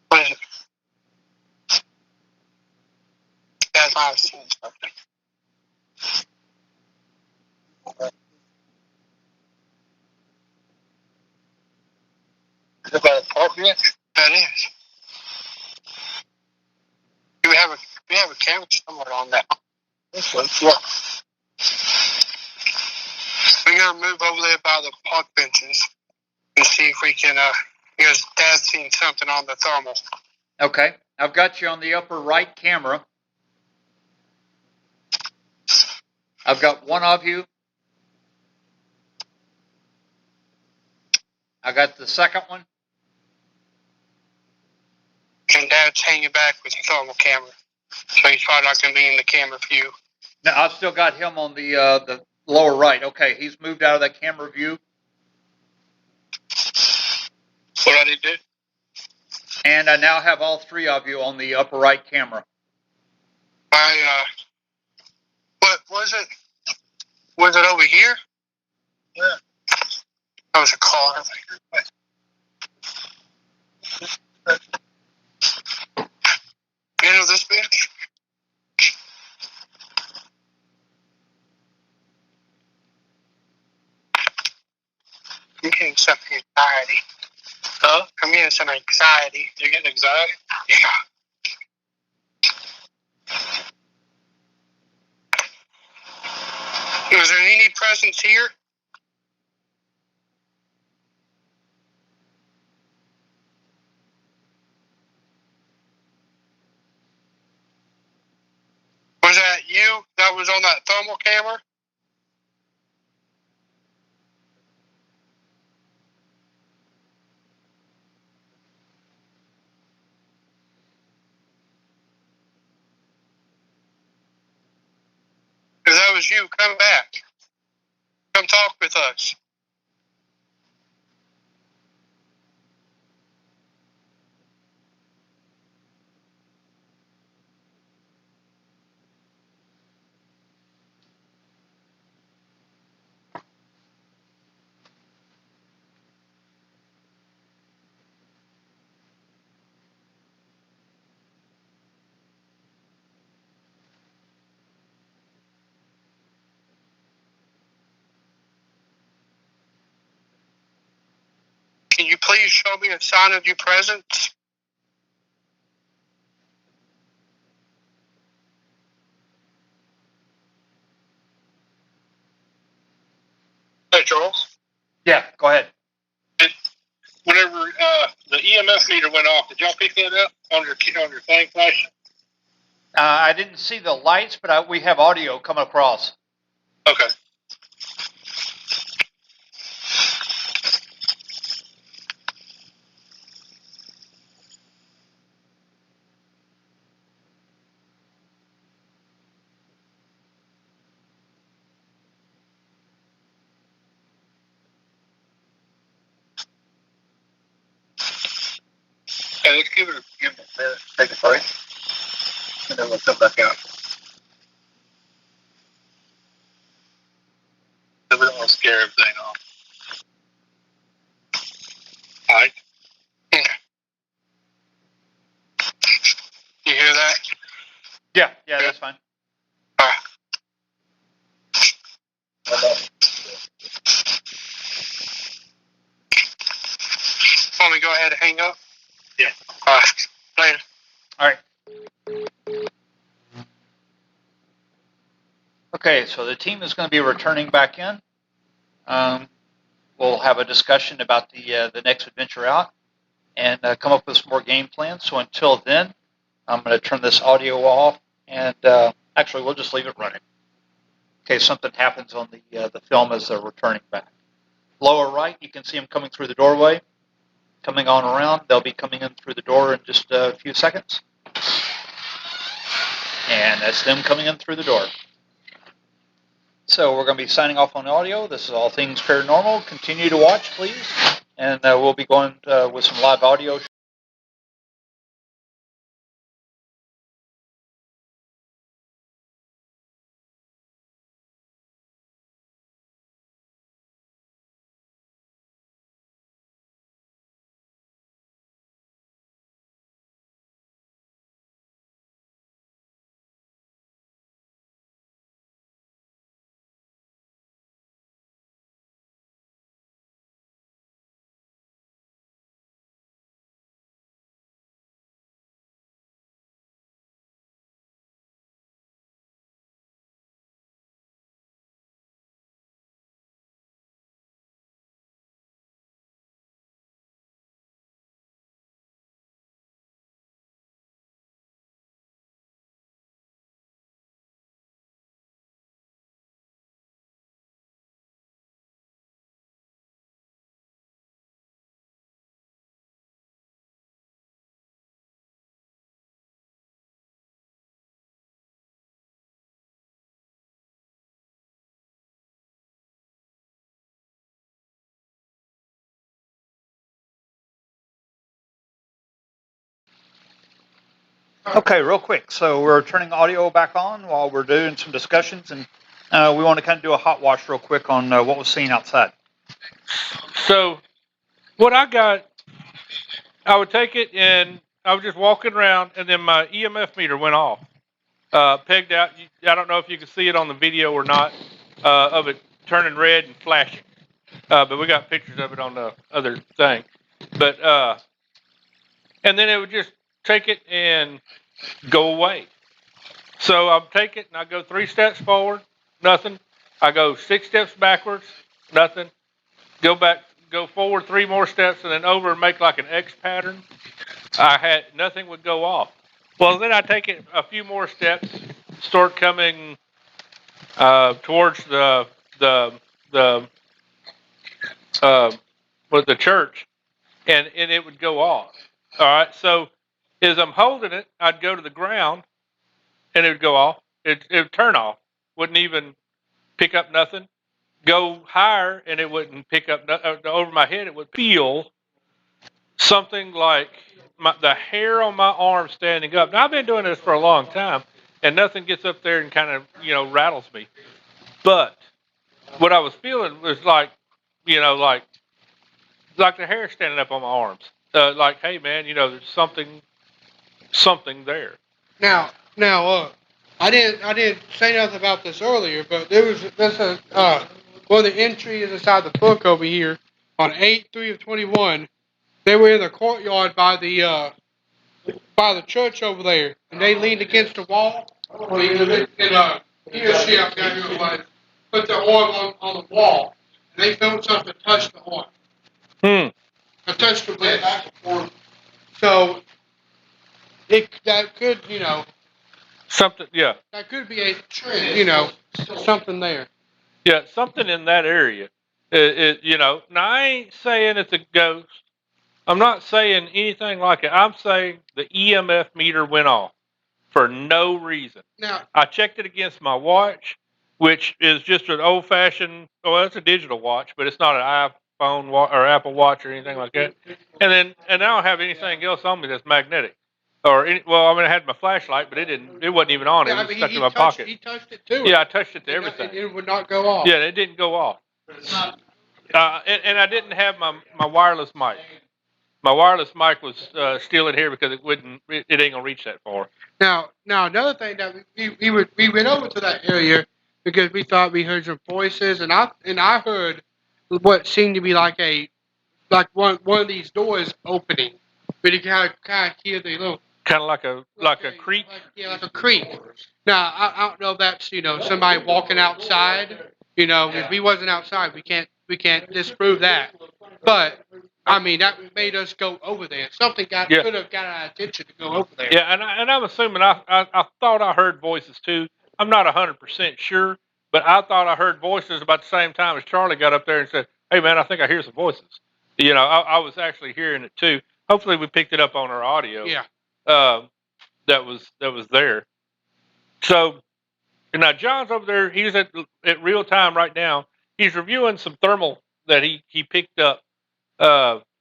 What is it? That's my something. Is it by the park bench? That is. We have a camera somewhere on that. This one. Yeah. We're gonna move over there by the park benches and see if we can. Because Dad's seen something on the thermal. Okay, I've got you on the upper right camera. I've got one of you. I got the second one. And Dad's hanging back with the thermal camera, so he's probably not gonna be in the camera view. No, I've still got him on the lower right. Okay, he's moved out of that camera view. What I need to do? And I now have all three of you on the upper right camera. What was it? Was it over here? Yeah. That was a car. Into this bitch? I'm getting some anxiety. Huh? I'm getting some anxiety. You're getting anxiety? Yeah. Was there any presence here? Was that you that was on that thermal camera? If that was you, come back. Come talk with us. can you please show me a sign of your presence? Hey, Charles. Yeah, go ahead. Whenever the EMF meter went off, did y'all pick that up on your thing flashing? I didn't see the lights, but we have audio coming across. Okay. Hey, let's give it a minute. Take a break. And then we'll come back out. So we don't want to scare everything off. All right. Yeah. You hear that? Yeah, that's fine. All right. Want me to go ahead and hang up? Yeah. All right. Later. All right. Okay, so the team is going to be returning back in. We'll have a discussion about the next adventure out and come up with some more game plans. So until then, I'm going to turn this audio off, and actually we'll just leave it running in case something happens on the film as they're returning back. Lower right, you can see them coming through the doorway, coming on around. They'll be coming in through the door in just a few seconds. And that's them coming in through the door. So we're going to be signing off on audio. This is All Things Paranormal. Continue to watch, please. And we'll be going with some live audio. Okay, real quick. So we're turning audio back on while we're doing some discussions, and we want to kind of do a hot wash real quick on what was seen outside. So what I got, I would take it and I was just walking around, and then my EMF meter went off. Pegged out. I don't know if you can see it on the video or not, of it turning red and flashing. But we got pictures of it on the other thing. But and then it would just take it and go away. So I'll take it and I go 3 steps forward, nothing. I go 6 steps backwards, nothing. Go forward 3 more steps, and then over and make like an X pattern. Nothing would go off. Well, then I take it a few more steps, start coming towards the church, and it would go off. All right. So as I'm holding it, I'd go to the ground, and it would go off. It would turn off. Wouldn't even pick up nothing. Go higher, and it wouldn't pick up over my head. It would feel something like the hair on my arm standing up. Now I've been doing this for a long time, and nothing gets up there and kind of rattles me. But what I was feeling was like the hair standing up on my arms. Like, hey man, there's something there. Now, I didn't say nothing about this earlier, but there's one of the entries inside the book over here on 8/3/21. They were in the courtyard by the church over there, and they leaned against the wall. He or she, I forgot who it was, put the oil on the wall, and they felt something touch the oil. I touched the wrist. So that could, Something, yeah. that could be a trend, something there. Yeah, something in that area. Now I ain't saying it's a ghost. I'm not saying anything like it. I'm saying the EMF meter went off for no reason. Now, I checked it against my watch, which is just an old-fashioned. Oh, it's a digital watch, but it's not an iPhone or Apple Watch or anything like that. And I don't have anything else on me that's magnetic. I had my flashlight, but it wasn't even on. It was stuck in my pocket. He touched it too. Yeah, I touched it to everything. It would not go off. Yeah, it didn't go off. And I didn't have my wireless mic. My wireless mic was still in here because it ain't gonna reach that far. Now another thing that we went over to that area because we thought we heard some voices, and I heard what seemed to be like one of these doors opening, but you kind of hear the little Kind of like a creak. like a creak. Now I don't know if that's somebody walking outside. If we wasn't outside, we can't disprove that. But I mean that made us go over there. Something could have got our attention to go over there. Yeah, and I'm assuming I thought I heard voices too. I'm not 100% sure, but I thought I heard voices about the same time as Charlie got up there and said, "Hey man, I think I hear some voices." I was actually hearing it too. Hopefully we picked it up on our audio. Yeah. That was there. So now John's over there. He's at real time right now. He's reviewing some thermal that he picked up.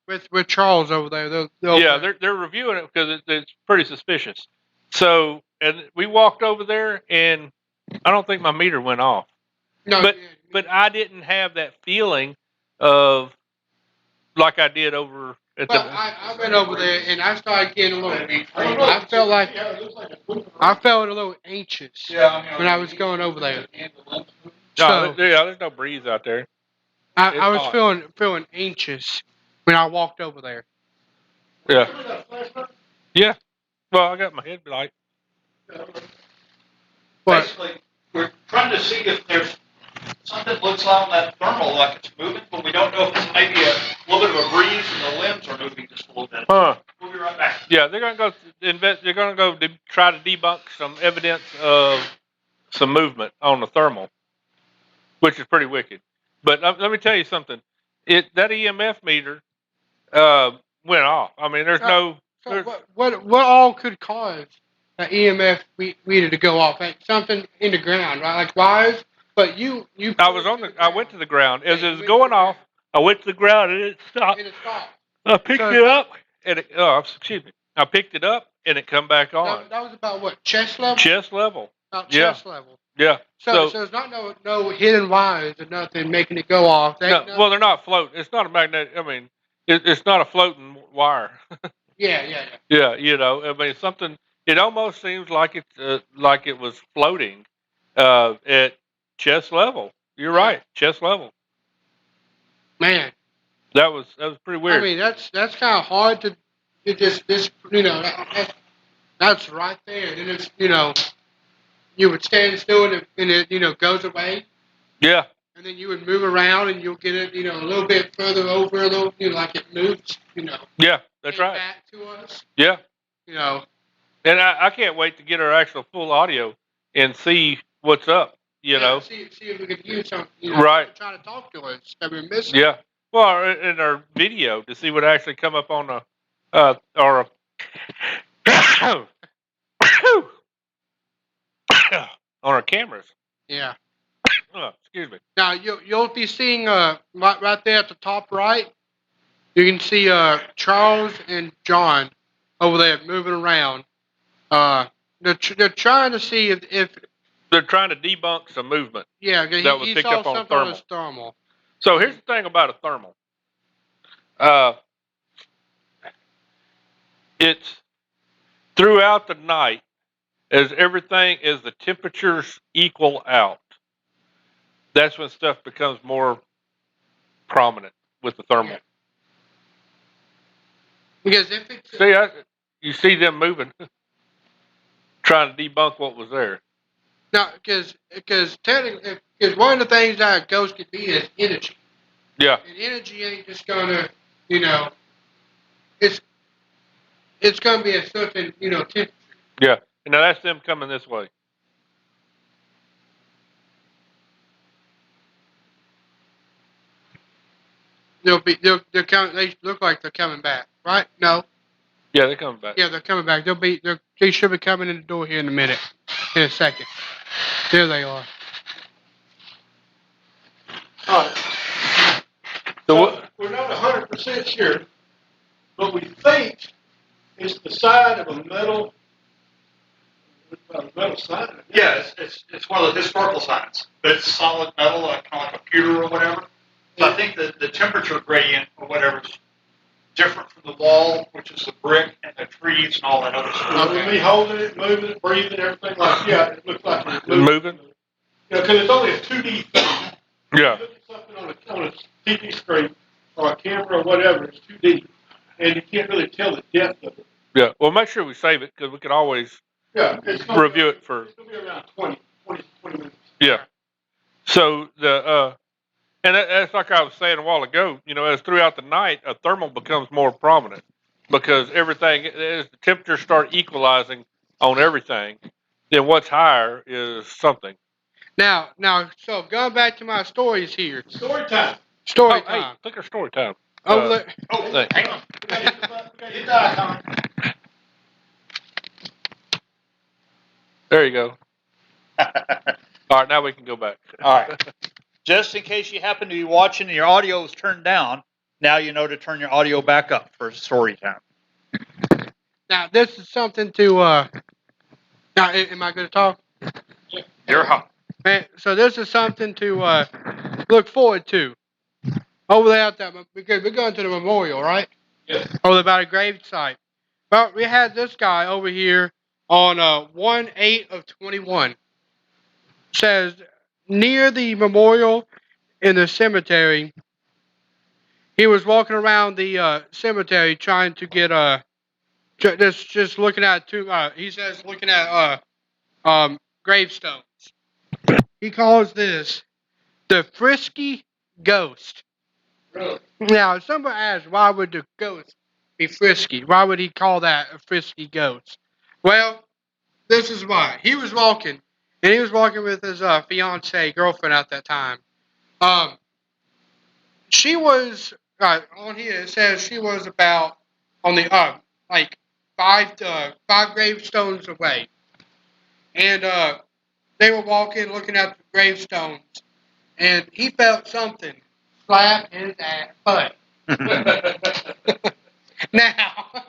With Charles over there. They're reviewing it because it's pretty suspicious. So, and we walked over there, and I don't think my meter went off. No, but I didn't have that feeling of like I did over at I went over there and I started getting a little. I felt a little anxious when I was going over there. No, there's no breeze out there. I was feeling anxious when I walked over there. Yeah. Yeah. Well, I got my headlight. Basically, we're trying to see if there's something looks like that thermal like it's moving, but we don't know if it's maybe a little bit of a breeze and the limbs are moving just a little bit. Huh. We'll be right back. Yeah, they're gonna go They're gonna go try to debunk some evidence of some movement on the thermal, which is pretty wicked. But let me tell you something. That EMF meter went off. I mean, there's no. So what all could cause an EMF meter to go off? Like something in the ground, right? Like wires. But you. I went to the ground as it was going off. I went to the ground and it stopped. And it stopped. I picked it up and excuse me. I picked it up and it come back on. That was about what, chest level? Chest level. About chest level. Yeah. So there's not no hidden wires or nothing making it go off. Well, they're not floating. It's not a magnetic. I mean, it's not a floating wire. Yeah. Yeah, I mean, something. It almost seems like it was floating at chest level. You're right, chest level. Man, that was pretty weird. I mean, that's kind of hard to just that's right there. Then it's you would stand still and it goes away. Yeah. And then you would move around and you'll get it a little bit further over, like it moves. Yeah, that's right. Back to us. Yeah. And I can't wait to get our actual full audio and see what's up. See if we could use some. Right. Trying to talk to us that we're missing. Yeah. Well, in our video to see what actually come up on the on our cameras. Yeah. Excuse me. Now you'll be seeing right there at the top right. You can see Charles and John over there moving around. They're trying to see if they're trying to debunk some movement. Yeah, that was picked up on thermal. So here's the thing about a thermal. It's throughout the night as the temperatures equal out. That's when stuff becomes more prominent with the thermal. Because if it's See, you see them moving, trying to debunk what was there. no, because technically, because one of the things that a ghost could be is energy, Yeah. and energy ain't just gonna, you know, it's gonna be a certain, temperature. Yeah. And now that's them coming this way. They're coming. They look like they're coming back, right? No. Yeah, they're coming back. Yeah, they're coming back. They should be coming in the door here in a minute, in a second. There they are. All right. So we're not 100% sure, but we think it's the side of a metal sign. Yeah, it's one of the historical signs, but it's solid metal, kind of like a pewter or whatever. So I think the temperature gradient or whatever is different from the wall, which is the brick and the trees and all that other stuff. With me holding it, moving it, breathing, everything like it looks like it's Moving? Because it's only a 2D thing. Yeah. You look at something on a TV screen or a camera or whatever, it's 2D, and you can't really tell the depth of it. Yeah. Well, make sure we save it because we could always review it for. It's going to be around 20 minutes. Yeah. So and that's like I was saying a while ago. As throughout the night, a thermal becomes more prominent because everything, as the temperatures start equalizing on everything, then what's higher is something. Now, so going back to my stories here. Story time. Story Hey, time. click our story time. Hang on. Hit the icon. There you go. All right, now we can go back. All right. Just in case you happen to be watching and your audio is turned down, now you know to turn your audio back up for story time. Now, this is something to. Now, am I going to talk? You're hot. Man, so this is something to look forward to. Over there, at that, because we're going to the memorial, right? Yes. Over there by the grave site. Well, we had this guy over here on 1/8/21. Says near the memorial in the cemetery. He was walking around the cemetery trying to get just looking at he says looking at gravestones. He calls this the frisky ghost. Really? Now, if somebody asks why would the ghost be frisky? Why would he call that a frisky ghost? Well, this is why. He was walking, and he was walking with his fiancee girlfriend at that time. She was on here. It says she was about on the like five gravestones away, and they were walking, looking at the gravestones, and he felt something slap his ass butt. Now,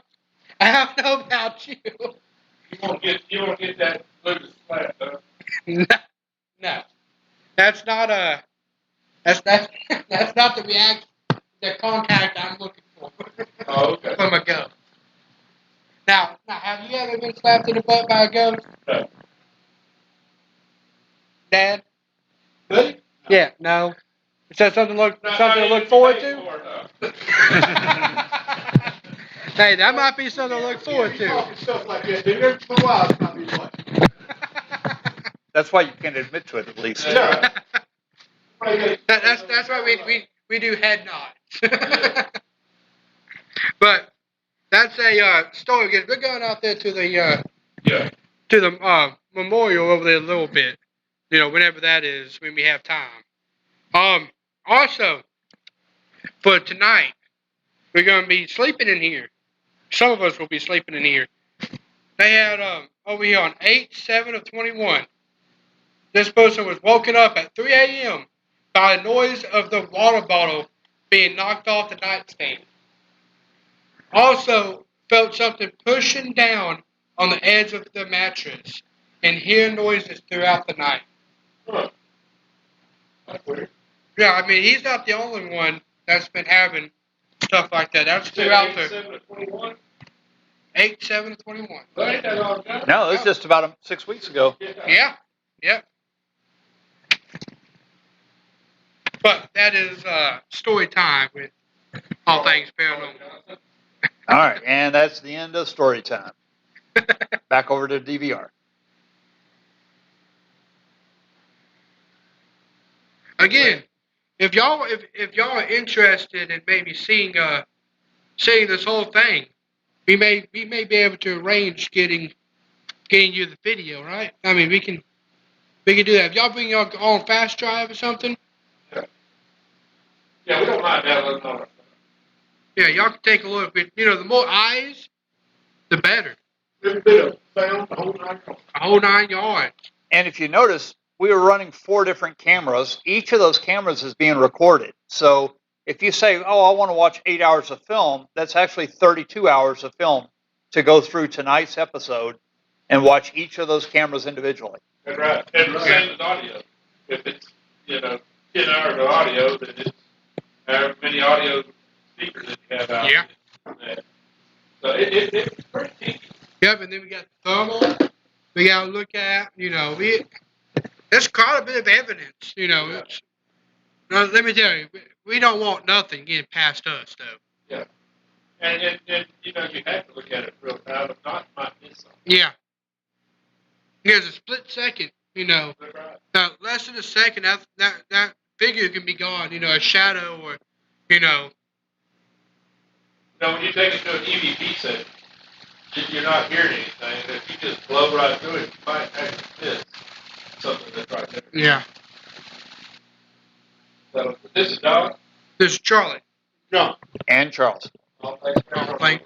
I don't know about you. You won't get that Lucas flat, though. No, that's not that's that's not the reaction, the contact I'm looking for. Oh, okay. From a ghost. Now, have you ever been slapped in the butt by a ghost? No. Dad? Really? Yeah, no. Is that something to look forward to? Hey, that might be something to look forward to. Stuff like that. Every once in a while, it might be one. That's why you can't admit to it, at least. Yeah. That's why we do head nods. But that's a story because we're going out there to the memorial over there a little bit. Whenever that is, when we have time. Also, for tonight, we're going to be sleeping in here. Some of us will be sleeping in here. They had over here on 8/7/21. This person was woken up at 3 a.m. by the noise of the water bottle being knocked off the nightstand. Also felt something pushing down on the edge of the mattress and hear noises throughout the night. Huh. That's weird. Yeah, I mean, he's not the only one that's been having stuff like that. That's throughout the 8/7/21. 8/7/21. That ain't that long ago. No, it was just about 6 weeks ago. Yeah, yep. But that is story time with All Things Paranormal. All right, and that's the end of story time. Back over to DVR. Again, if y'all are interested in maybe seeing this whole thing, we may be able to arrange getting you the video, right? I mean, we can do that. If y'all bring your own fast drive or something, Yeah, we don't mind downloading all that. yeah, y'all can take a look. But the more eyes, the better. Every bit of sound, the whole 9 yards. A whole 9 yards. And if you notice, we were running 4 different cameras. Each of those cameras is being recorded. So if you say, oh, I want to watch 8 hours of film, that's actually 32 hours of film to go through tonight's episode and watch each of those cameras individually. And right. And the same as audio. If it's, 10 hours of audio, then it's however many audio speakers that you have out. Yeah. There. So it's pretty deep. Yep, and then we got the thermal. We got to look at, there's quite a bit of evidence, It's, now, let me tell you, we don't want nothing getting past us, though. Yeah. And you have to look at it real time. If not, you might miss something. Yeah. There's a split second, That's right. Now, less than a second, that figure can be gone, a shadow or, When you take it to an EVP setting, you're not hearing anything. If you just blow right through it, you might actually miss something that's right there. Yeah. So, this is Don. This is Charlie. John. And Charles. All things Oh, paranormal. thank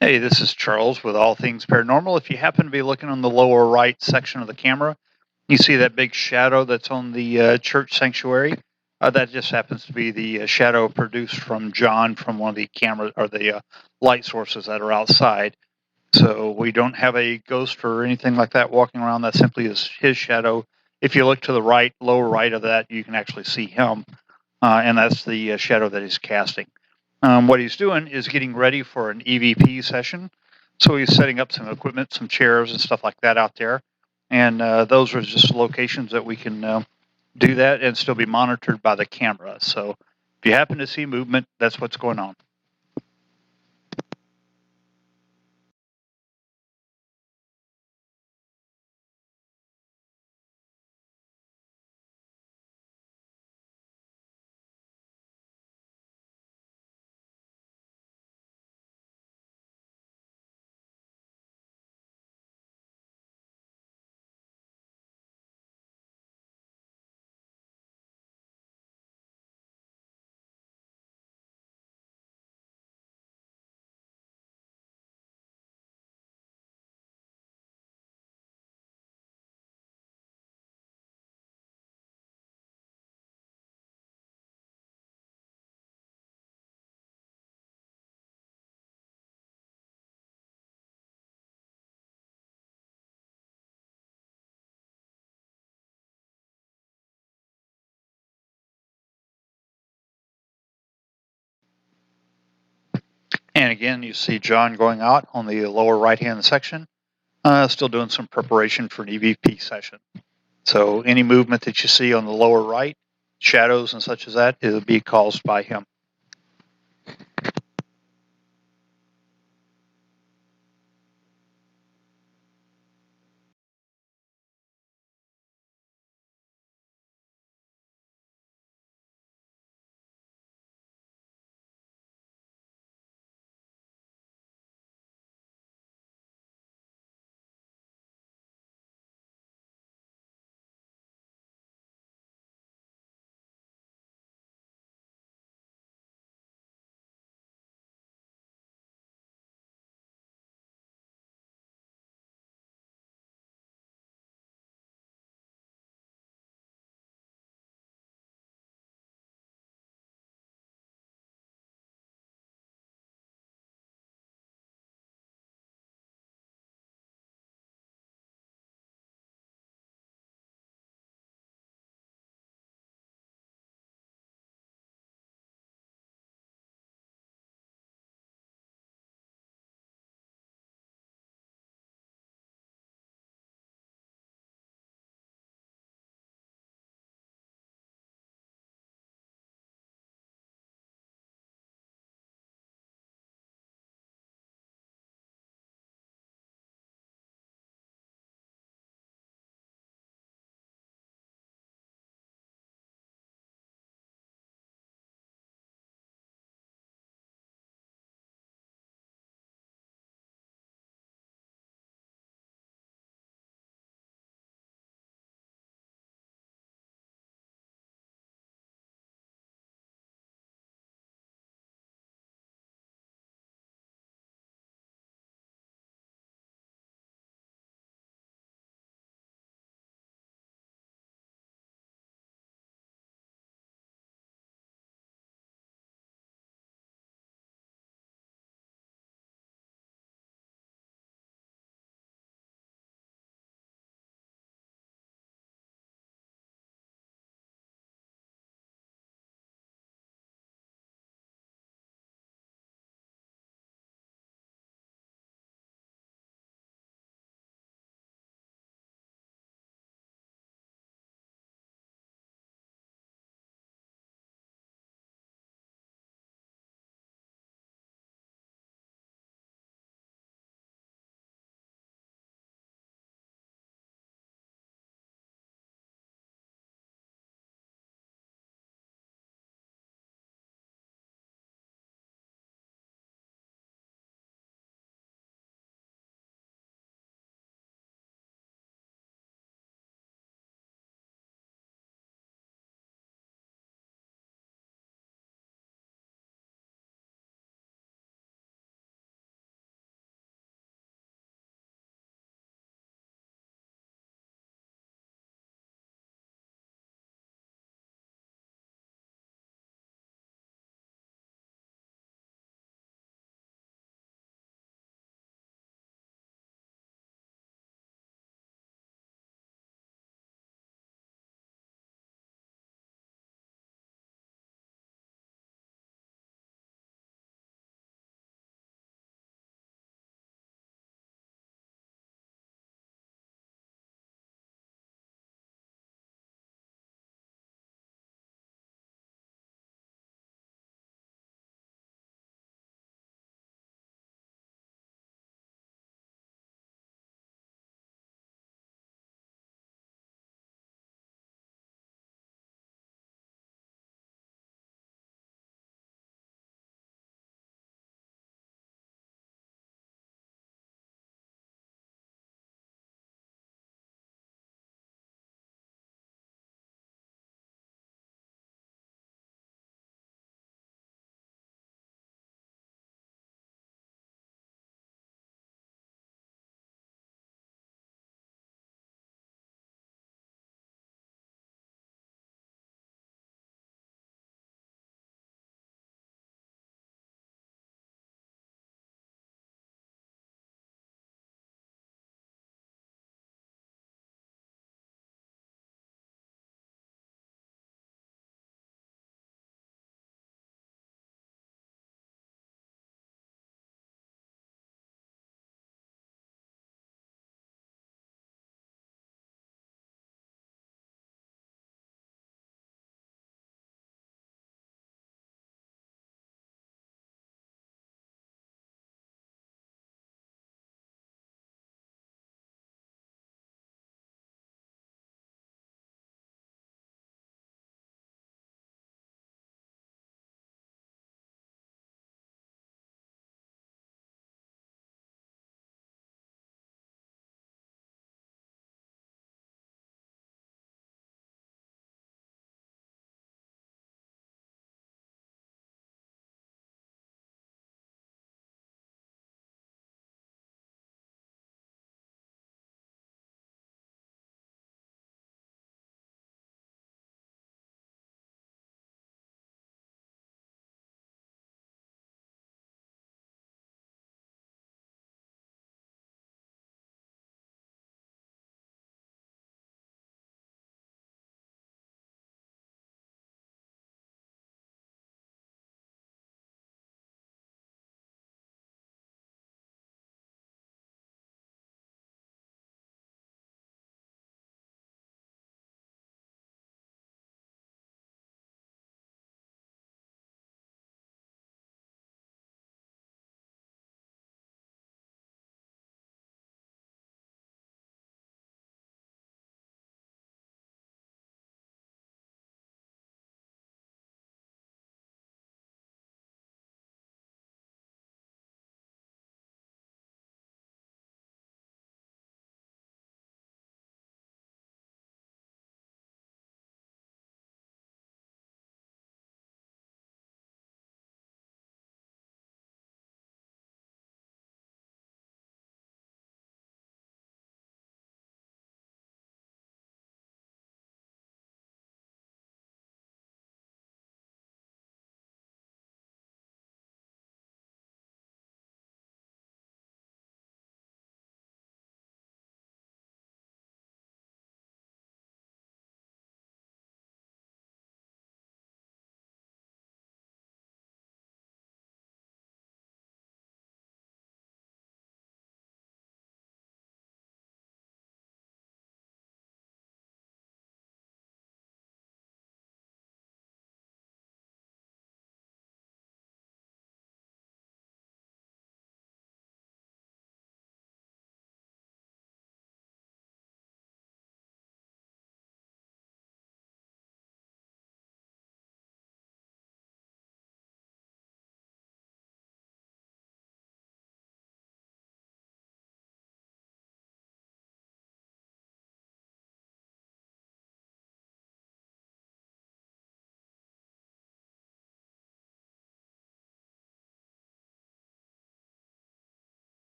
Hey, this is Charles with All Things Paranormal. If you happen to be looking on the lower right section of the camera, you see that big shadow that's on the church sanctuary. That just happens to be the shadow produced from John from one of the camera or the light sources that are outside. So we don't have a ghost or anything like that walking around. That simply is his shadow. If you look to the right, lower right of that, you can actually see him, and that's the shadow that he's casting. What he's doing is getting ready for an EVP session. So he's setting up some equipment, some chairs and stuff like that out there. And those are just locations that we can do that and still be monitored by the camera. So if you happen to see movement, that's what's going on. And again, you see John going out on the lower right-hand section, still doing some preparation for an EVP session. So any movement that you see on the lower right, shadows and such as that, it'll be caused by him.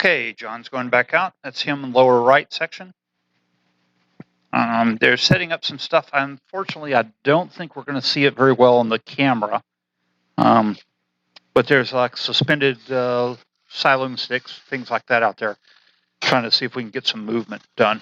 Okay, John's going back out. That's him in lower right section. They're setting up some stuff. Unfortunately, I don't think we're going to see it very well on the camera. But there's like suspended silo sticks, things like that out there. Trying to see if we can get some movement done.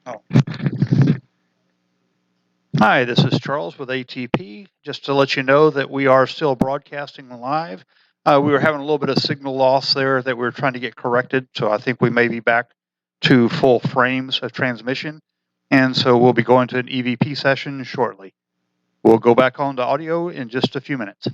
Oh. Hi, this is Charles with ATP. Just to let you know that we are still broadcasting live. We were having a little bit of signal loss there that we were trying to get corrected, so I think we may be back to full frames of transmission. And so we'll be going to an EVP session shortly. We'll go back on to audio in just a few minutes.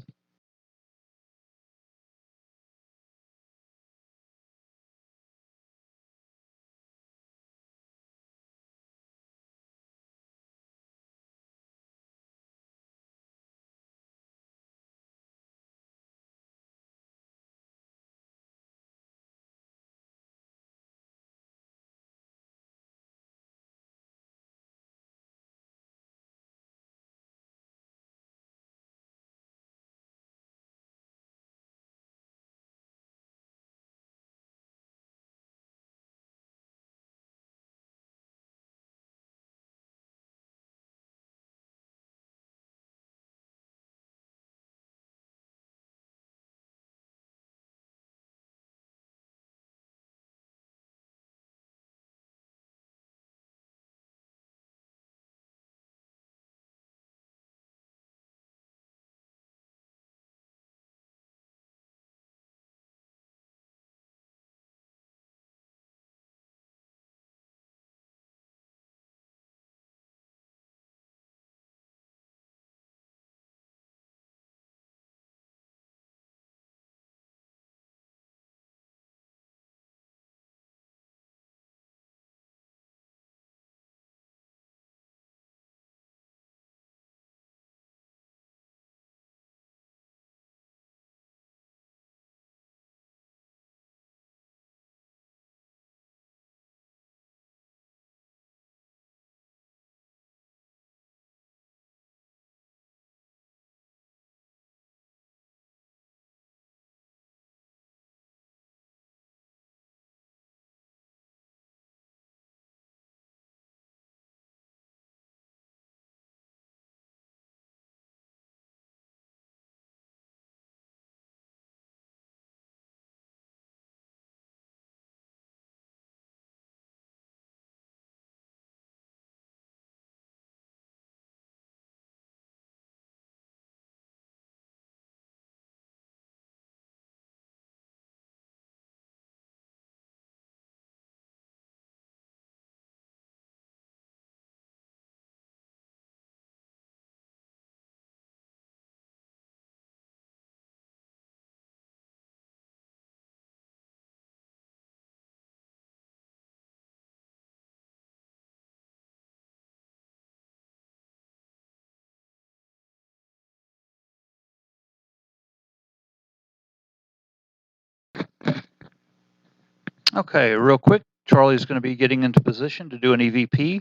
Okay, real quick, Charlie's going to be getting into position to do an EVP.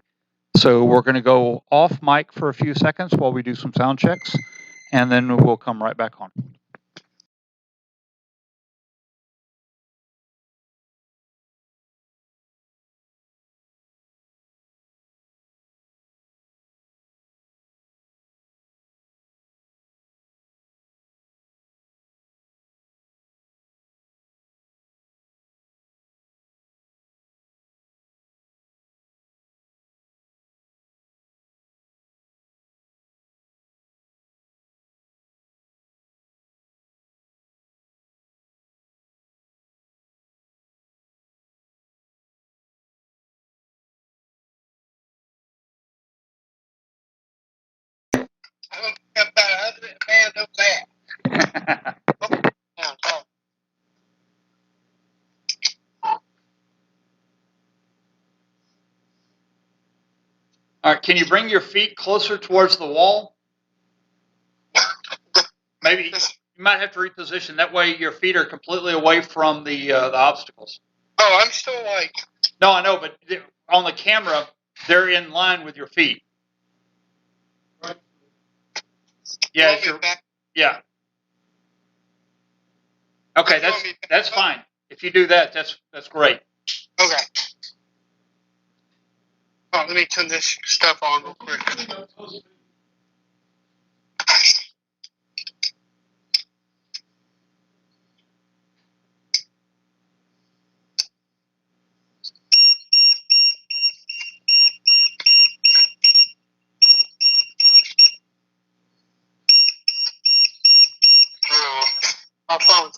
So we're going to go off mic for a few seconds while we do some sound checks, and then we'll come right back on. I don't care about it. Other than man, no that. All right, can you bring your feet closer towards the wall? Maybe you might have to reposition. That way your feet are completely away from the obstacles. Oh, I'm still like. No, I know, but on the camera, they're in line with your feet. Yeah, yeah. Okay, that's fine. If you do that, that's great. Okay. Oh, let me turn this stuff on real quick. My phone.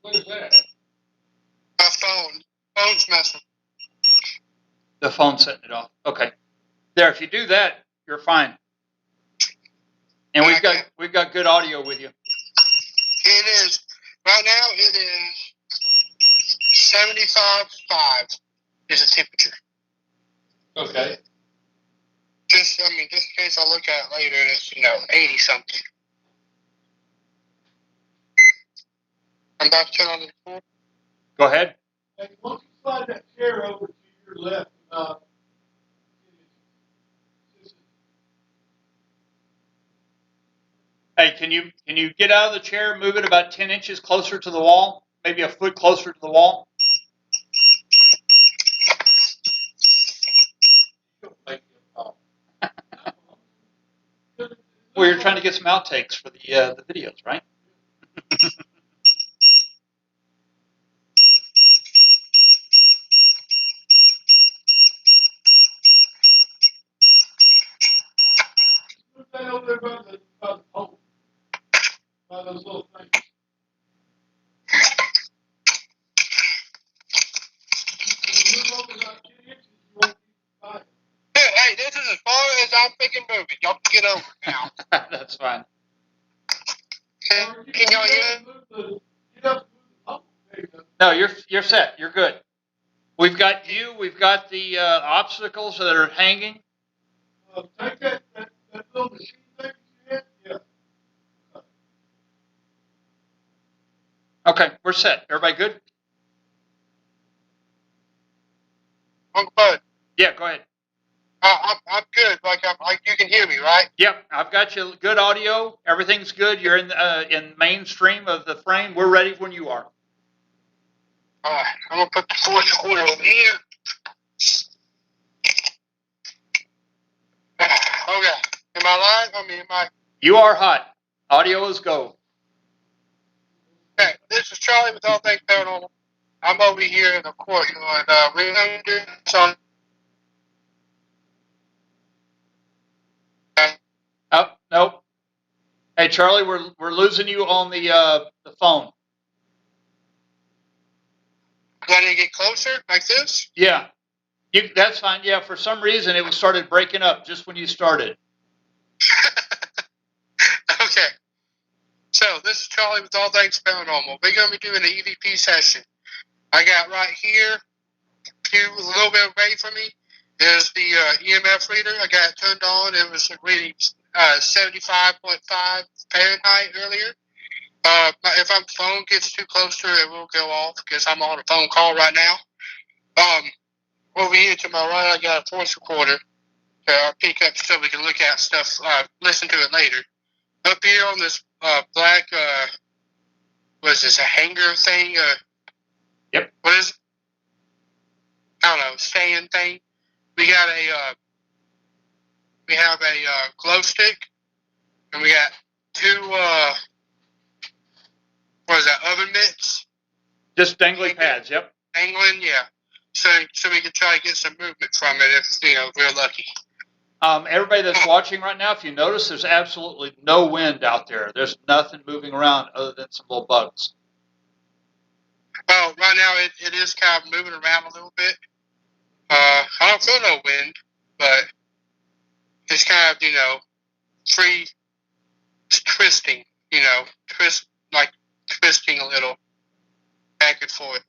What is that? My phone. Phone's messing. The phone setting it off. Okay. There, if you do that, you're fine. And we've got good audio with you. It is. Right now, it is 75.5 is the temperature. Okay. Just in case I look at it later and it's, 80 something. I'm about to turn on the phone. Go ahead. Hey, why don't you slide that chair over to your left? Hey, can you get out of the chair, move it about 10 inches closer to the wall, maybe a foot closer to the wall? Well, you're trying to get some outtakes for the videos, right? Move that over there by the pole, by those little things. Move over about 10 inches, you won't be fine. Hey, this is as far as I'm thinking moving. Y'all can get over it now. That's fine. Can y'all hear it? Get up and move the pole. There you go. No, you're set. You're good. We've got you. We've got the obstacles that are hanging. Take that little machine thing you had. Yeah. Okay, we're set. Everybody good? Uncle Bud, Yeah, go ahead. I'm good. You can hear me, right? Yep, I've got you good audio. Everything's good. You're in mainstream of the frame. We're ready when you are. All right, I'm gonna put the fourth quarter over here. Okay. Am I live? Am I? You are hot. Audio is go. Okay. This is Charlie with All Things Paranormal. I'm over here in the court doing room on. Oh, nope. Hey, Charlie, we're losing you on the phone. Letting it get closer like this. Yeah, that's fine. Yeah, for some reason it started breaking up just when you started. Okay. So this is Charlie with All Things Paranormal. We're gonna be doing an EVP session. I got right here, a little bit away from me, is the EMF reader. I got it turned on. It was reading 75.5 Fahrenheit earlier. If my phone gets too close to it, it will go off because I'm on a phone call right now. Over here to my right, I got a voice recorder to pick up so we can look at stuff, listen to it later. Up here on this black, what is this, a hanger thing? Yep. What is it? I don't know, stand thing. We got we have a glow stick, and we got two, what is that, oven mitts? Just dangly pads. Yep. England, yeah. So we can try to get some movement from it if we're lucky. Everybody that's watching right now, if you notice, there's absolutely no wind out there. There's nothing moving around other than some little bugs. Well, right now it is kind of moving around a little bit. I don't feel no wind, but it's kind of free twisting, twisting a little back and forth.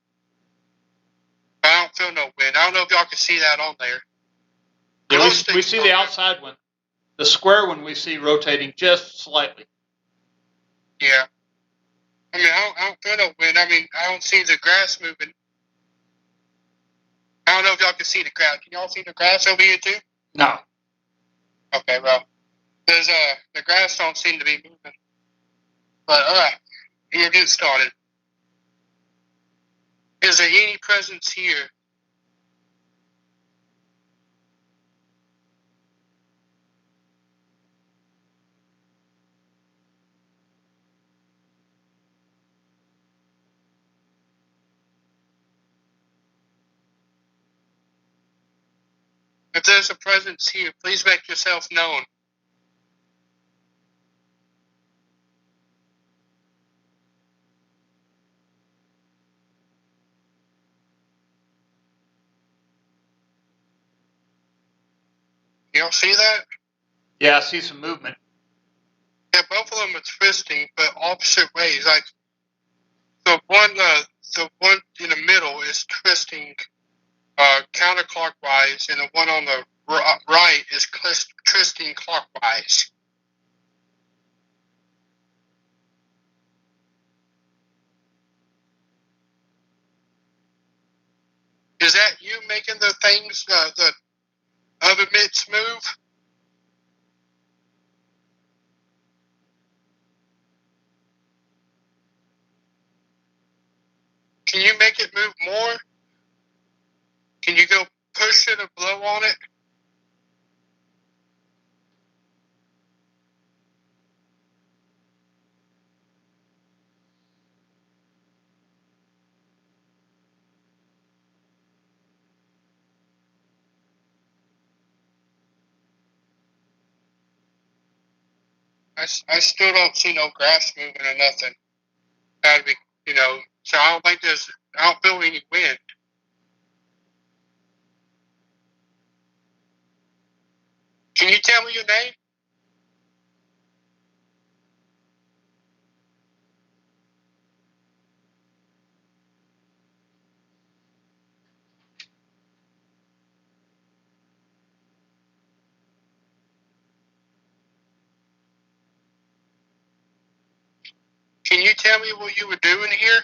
I don't feel no wind. I don't know if y'all can see that on there. Yeah, we see the outside one. The square one we see rotating just slightly. Yeah. I don't feel no wind. I don't see the grass moving. I don't know if y'all can see the grass. Can y'all see the grass over here too? No. Okay, well, there's the grass don't seem to be moving. But you get started. Is there any presence here? If there's a presence here, please make yourself known. You don't see that? Yeah, I see some movement. Yeah, both of them are twisting, but opposite ways. Like the one in the middle is twisting counterclockwise, and the one on the right is twisting clockwise. Is that you making the things, the other mitts move? Can you make it move more? Can you go push it or blow on it? I still don't see no grass moving or nothing. Gotta be, so I don't feel any wind. Can you tell me your name? Can you tell me what you were doing here?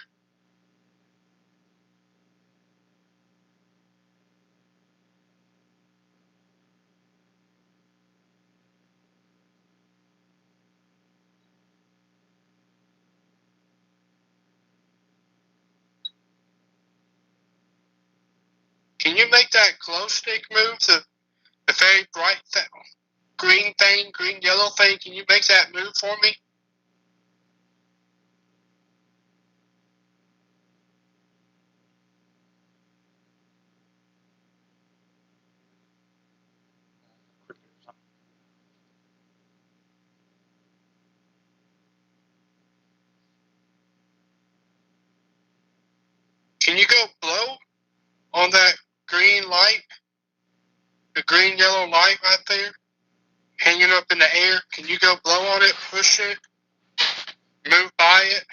Can you make that glow stick move? The very bright green thing, green yellow thing. Can you make that move for me? Can you go blow on that green light? The green yellow light right there, hanging up in the air. Can you go blow on it, push it, move by it?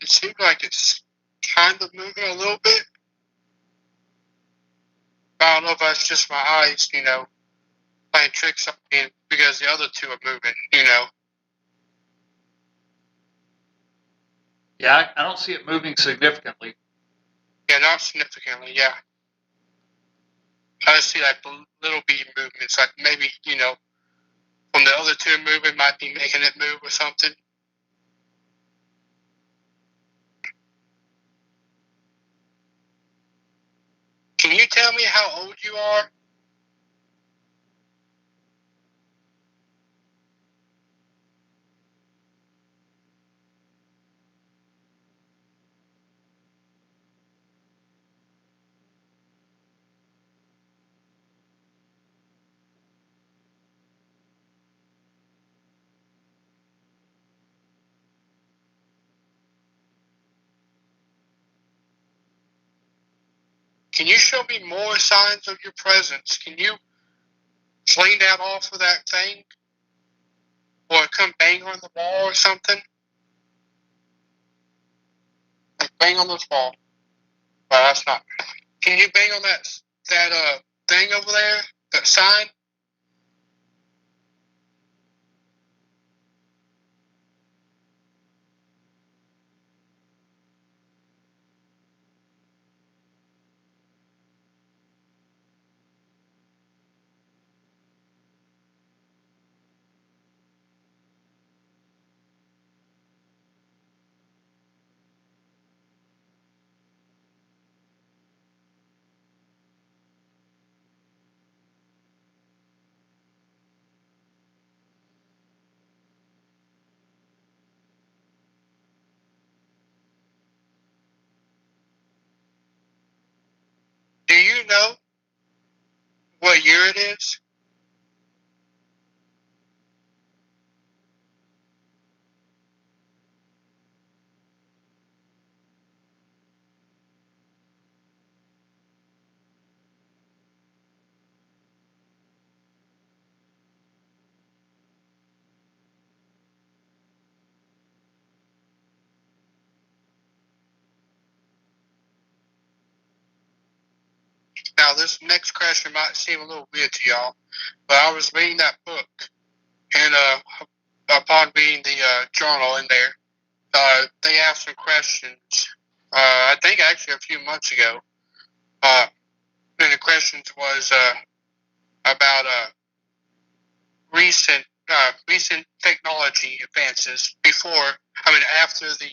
It seems like it's kind of moving a little bit. I don't know if that's just my eyes, playing tricks on me because the other two are moving. Yeah, I don't see it moving significantly. Yeah, not significantly, yeah. I just see like little bead movements, like maybe, from the other two moving might be making it move or something. Can you tell me how old you are? Can you show me more signs of your presence? Can you fling that off of that thing? Or come bang on the wall or something? Like bang on this wall. Well, that's not. Can you bang on that thing over there? That sign? you know what year it is? Now, this next question might seem a little weird to y'all, but I was reading that book, and upon reading the journal in there, they asked some questions. I think actually a few months ago. And the questions was about recent technology advances after the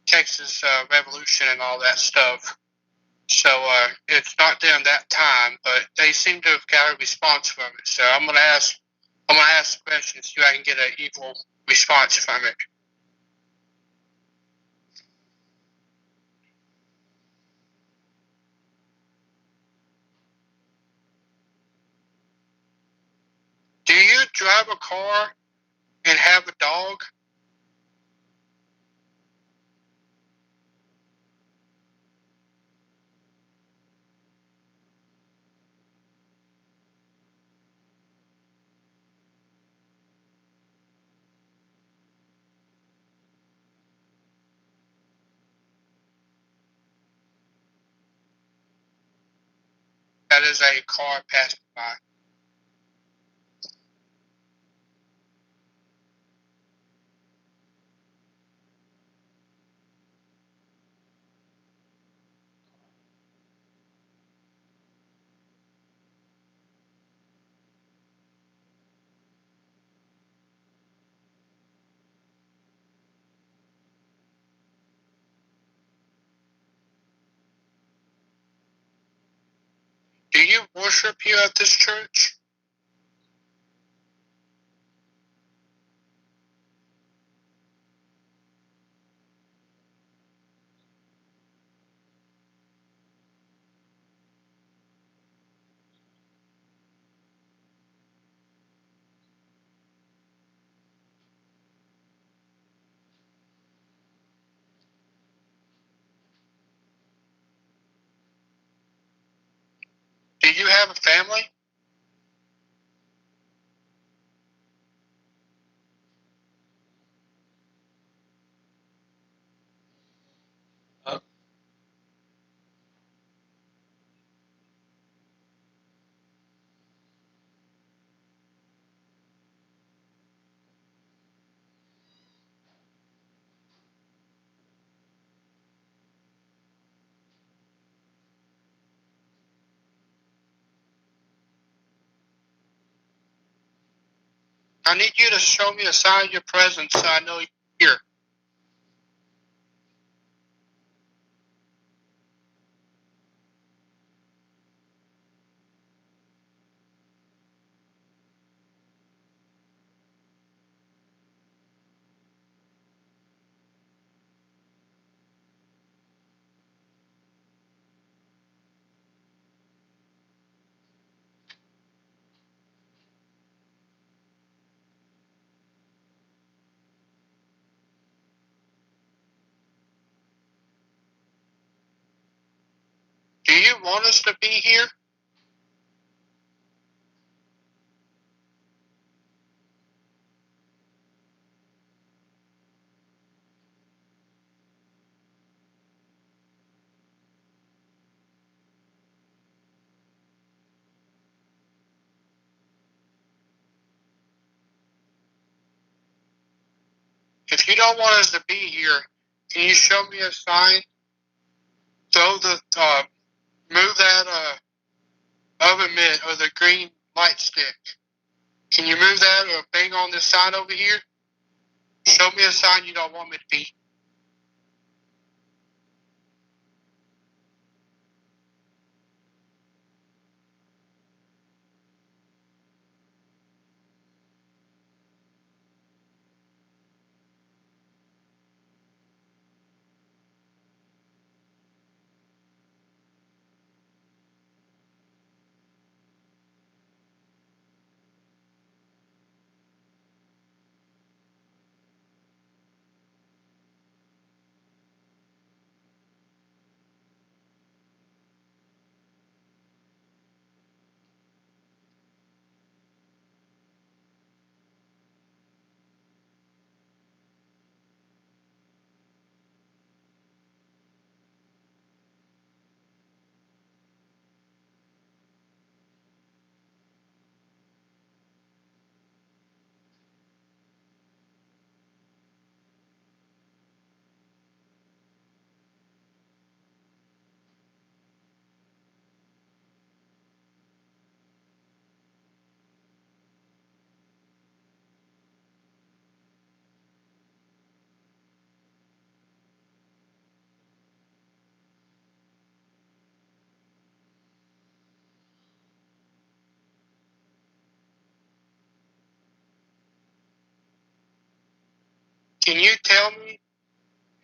Texas Revolution and all that stuff. So it's not during that time, but they seem to have got a response from it. So I'm gonna ask the question, see if I can get an equal response from it. Do you drive a car and have a dog? That is a car passing by. Do you worship here at this church? Do you have a family? I need you to show me a sign of your presence so I know you're here. Do you want us to be here? If you don't want us to be here, can you show me a sign? Move that oven mitt or the green light stick. Can you move that or bang on this sign over here? Show me a sign you don't want me to be. Can you tell me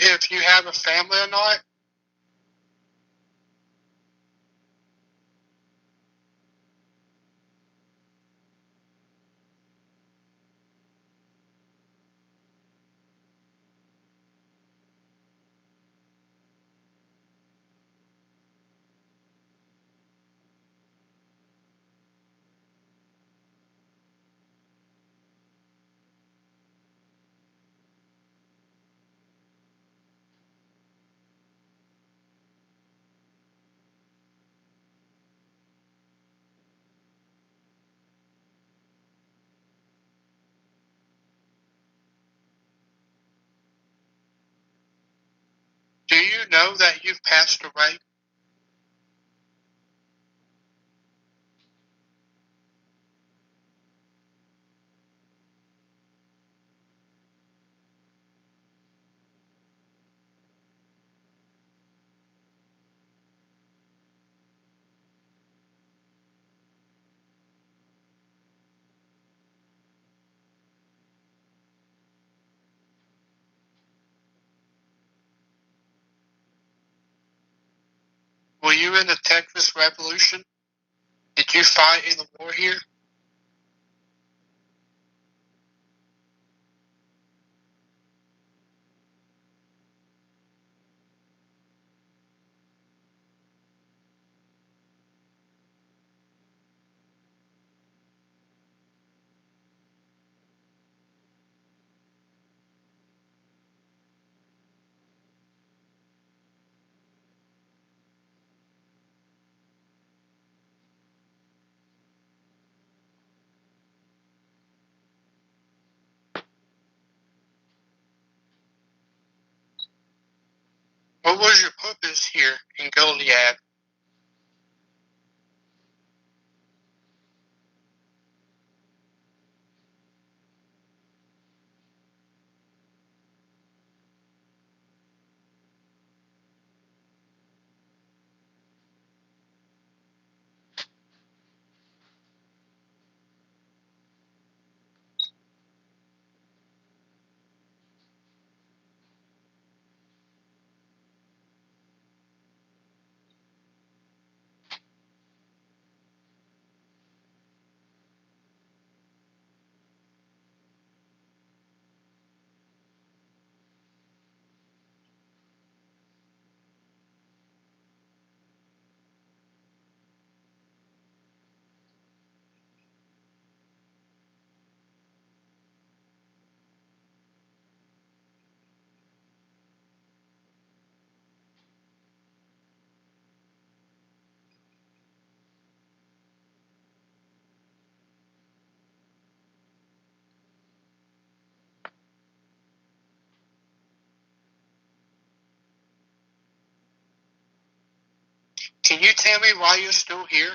if you have a family or not? Do you know that you've passed away? Were you in the Texas Revolution? Did you fight in the war here? What was your purpose here in Goliad? Can you tell me why you're still here?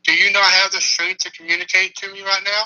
Do you not have the strength to communicate to me right now?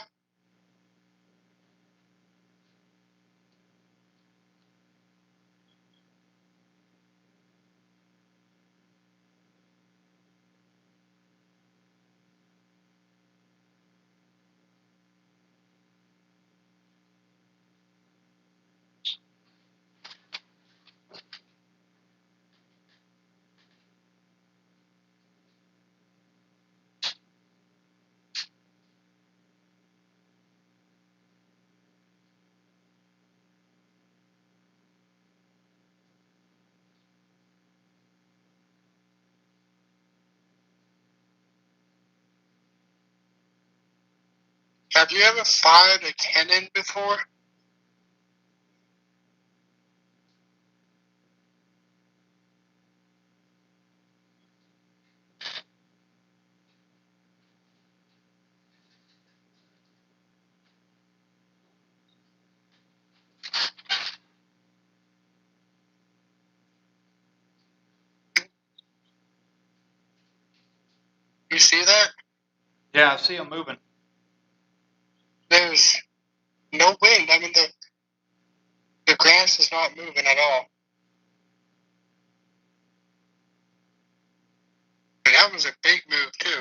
Have you ever fired a cannon before? You see that? Yeah, I see them moving. There's no wind. I mean, the grass is not moving at all. And that was a big move, too.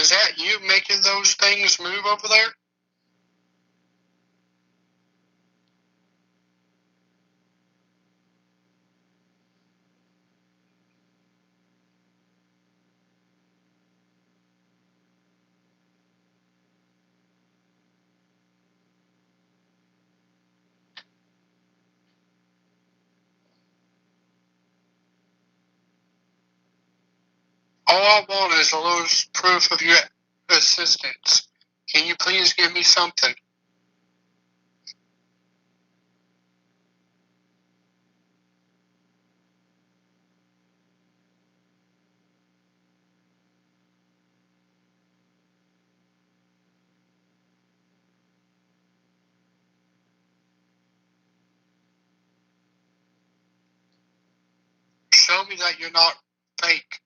Is that you making those things move over there? All I want is a little proof of your assistance. Can you please give me something? Show me that you're not fake.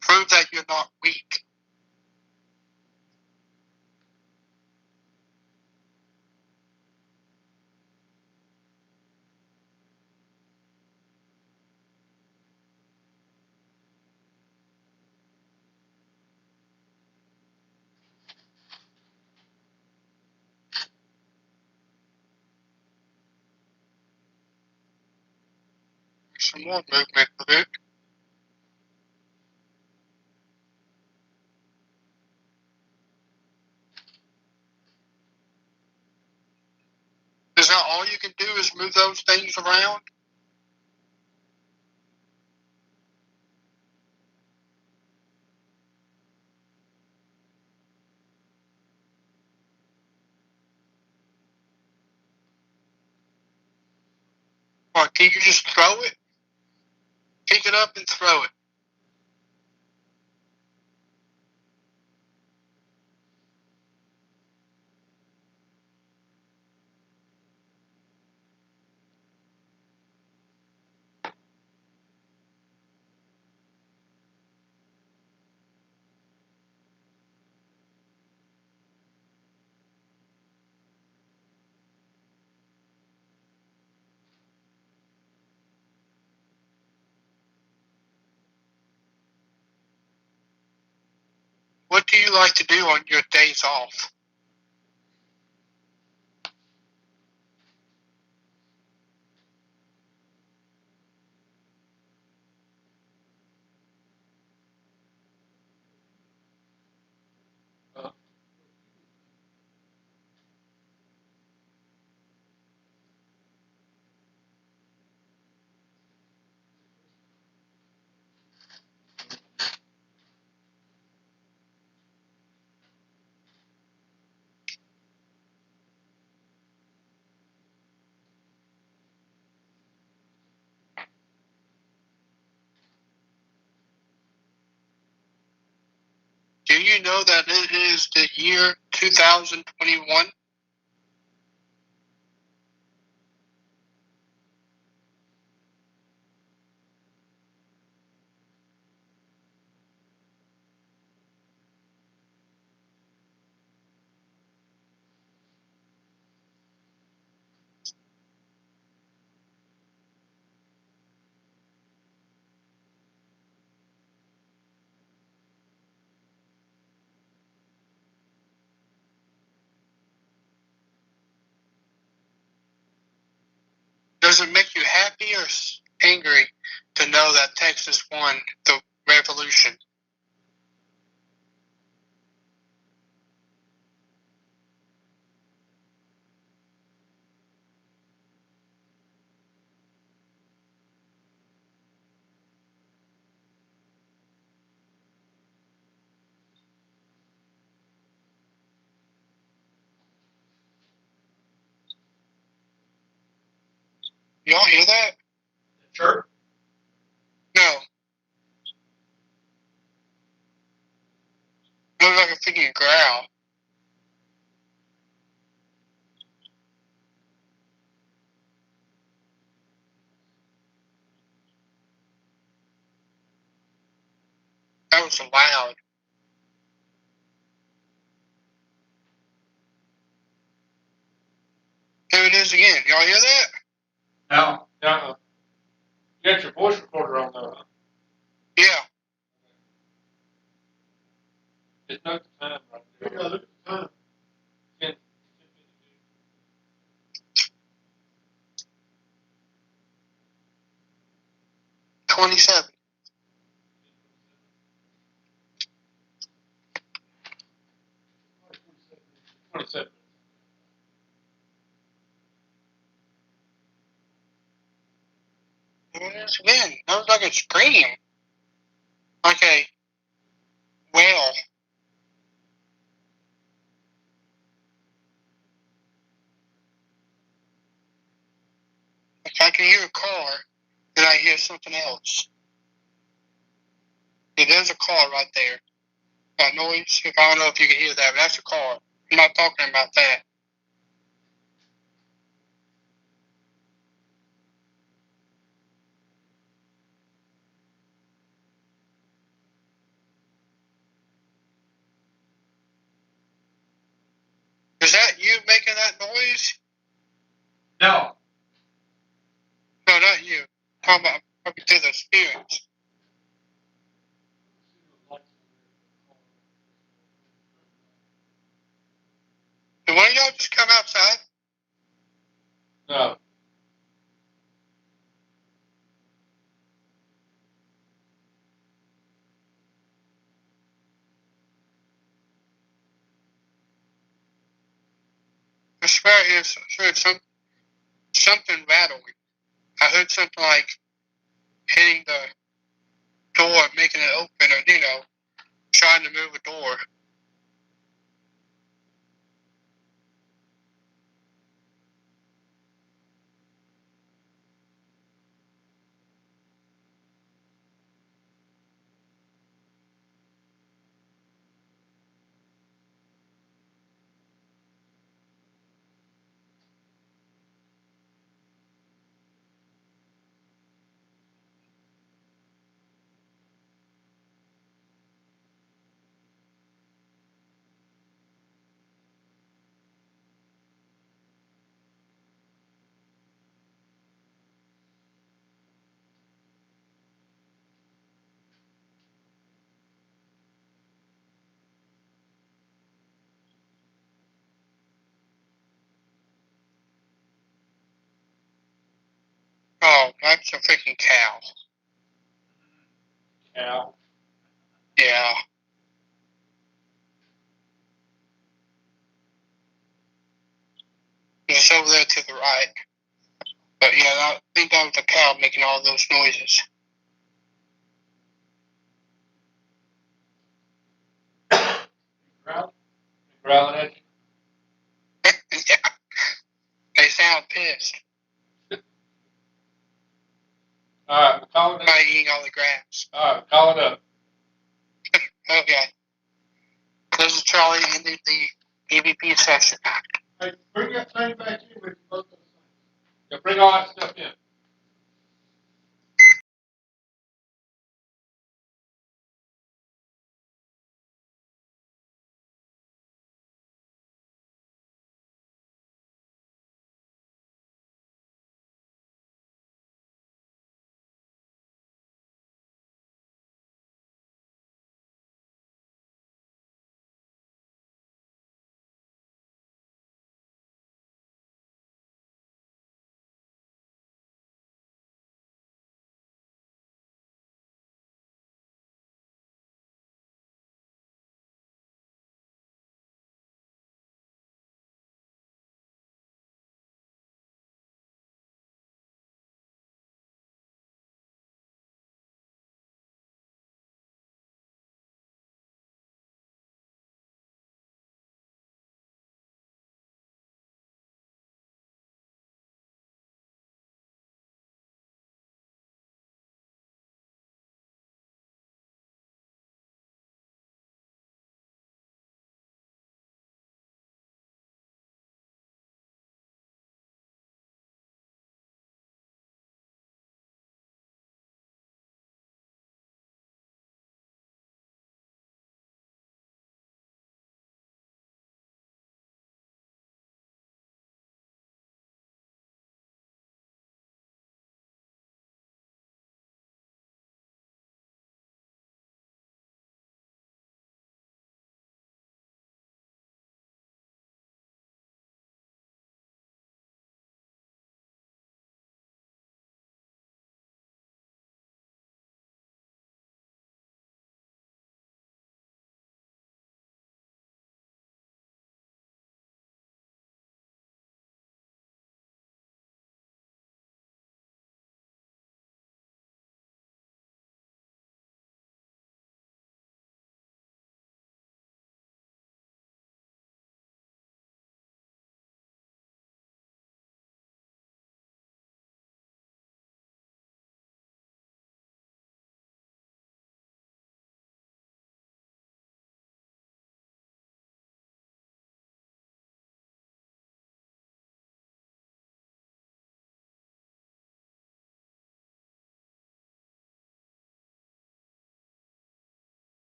Prove that you're not weak. Some more movement of it. Is that all you can do is move those things around? Or can you just throw it? Pick it up and throw it. What do you like to do on your days off? Do you know that it is the year 2021? Does it make you happy or angry to know that Texas won the revolution? Y'all hear that? Sure. No. It was like a freaking growl. That was loud. Here it is again. Y'all hear that? No. No. You got your voice recorder on though, huh? Yeah. It's not the time right there. Yeah, look at the time. 10. 27. Here it is again. That was like a scream. Like a wail. If I can hear a car, then I hear something else. Yeah, there's a car right there. That noise. I don't know if you can hear that, but that's a car. I'm not talking about that. Is that you making that noise? No. No, not you. Talking about talking to the spirits. Did one of y'all just come outside? No. I swear I heard something rattling. I heard something like hitting the door, making it open, or, trying to move a door. Oh, that's a freaking cow. Cow. Yeah. It's over there to the right. But yeah, I think that was a cow making all those noises. Growling at you. Yeah. They sound pissed. All right, we'll call it up. By eating all the grass. All right, call it up. Okay. This is Charlie ending the EVP session. Hey, bring that thing back in with both those things. Yeah, bring all that stuff in.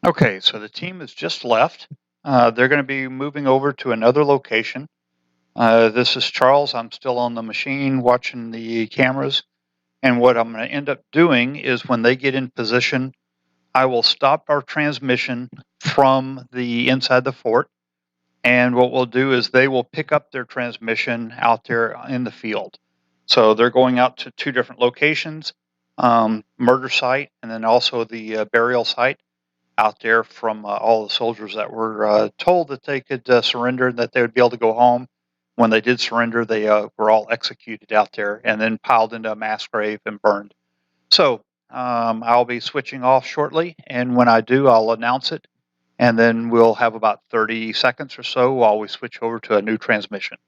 Okay, so the team has just left. They're going to be moving over to another location. This is Charles. I'm still on the machine watching the cameras. And what I'm going to end up doing is when they get in position, I will stop our transmission from the inside the fort. And what we'll do is they will pick up their transmission out there in the field. So they're going out to two different locations, murder site and then also the burial site out there from all the soldiers that were told that they could surrender and that they would be able to go home. When they did surrender, they were all executed out there and then piled into a mass grave and burned. So I'll be switching off shortly, and when I do, I'll announce it, and then we'll have about 30 seconds or so while we switch over to a new transmission.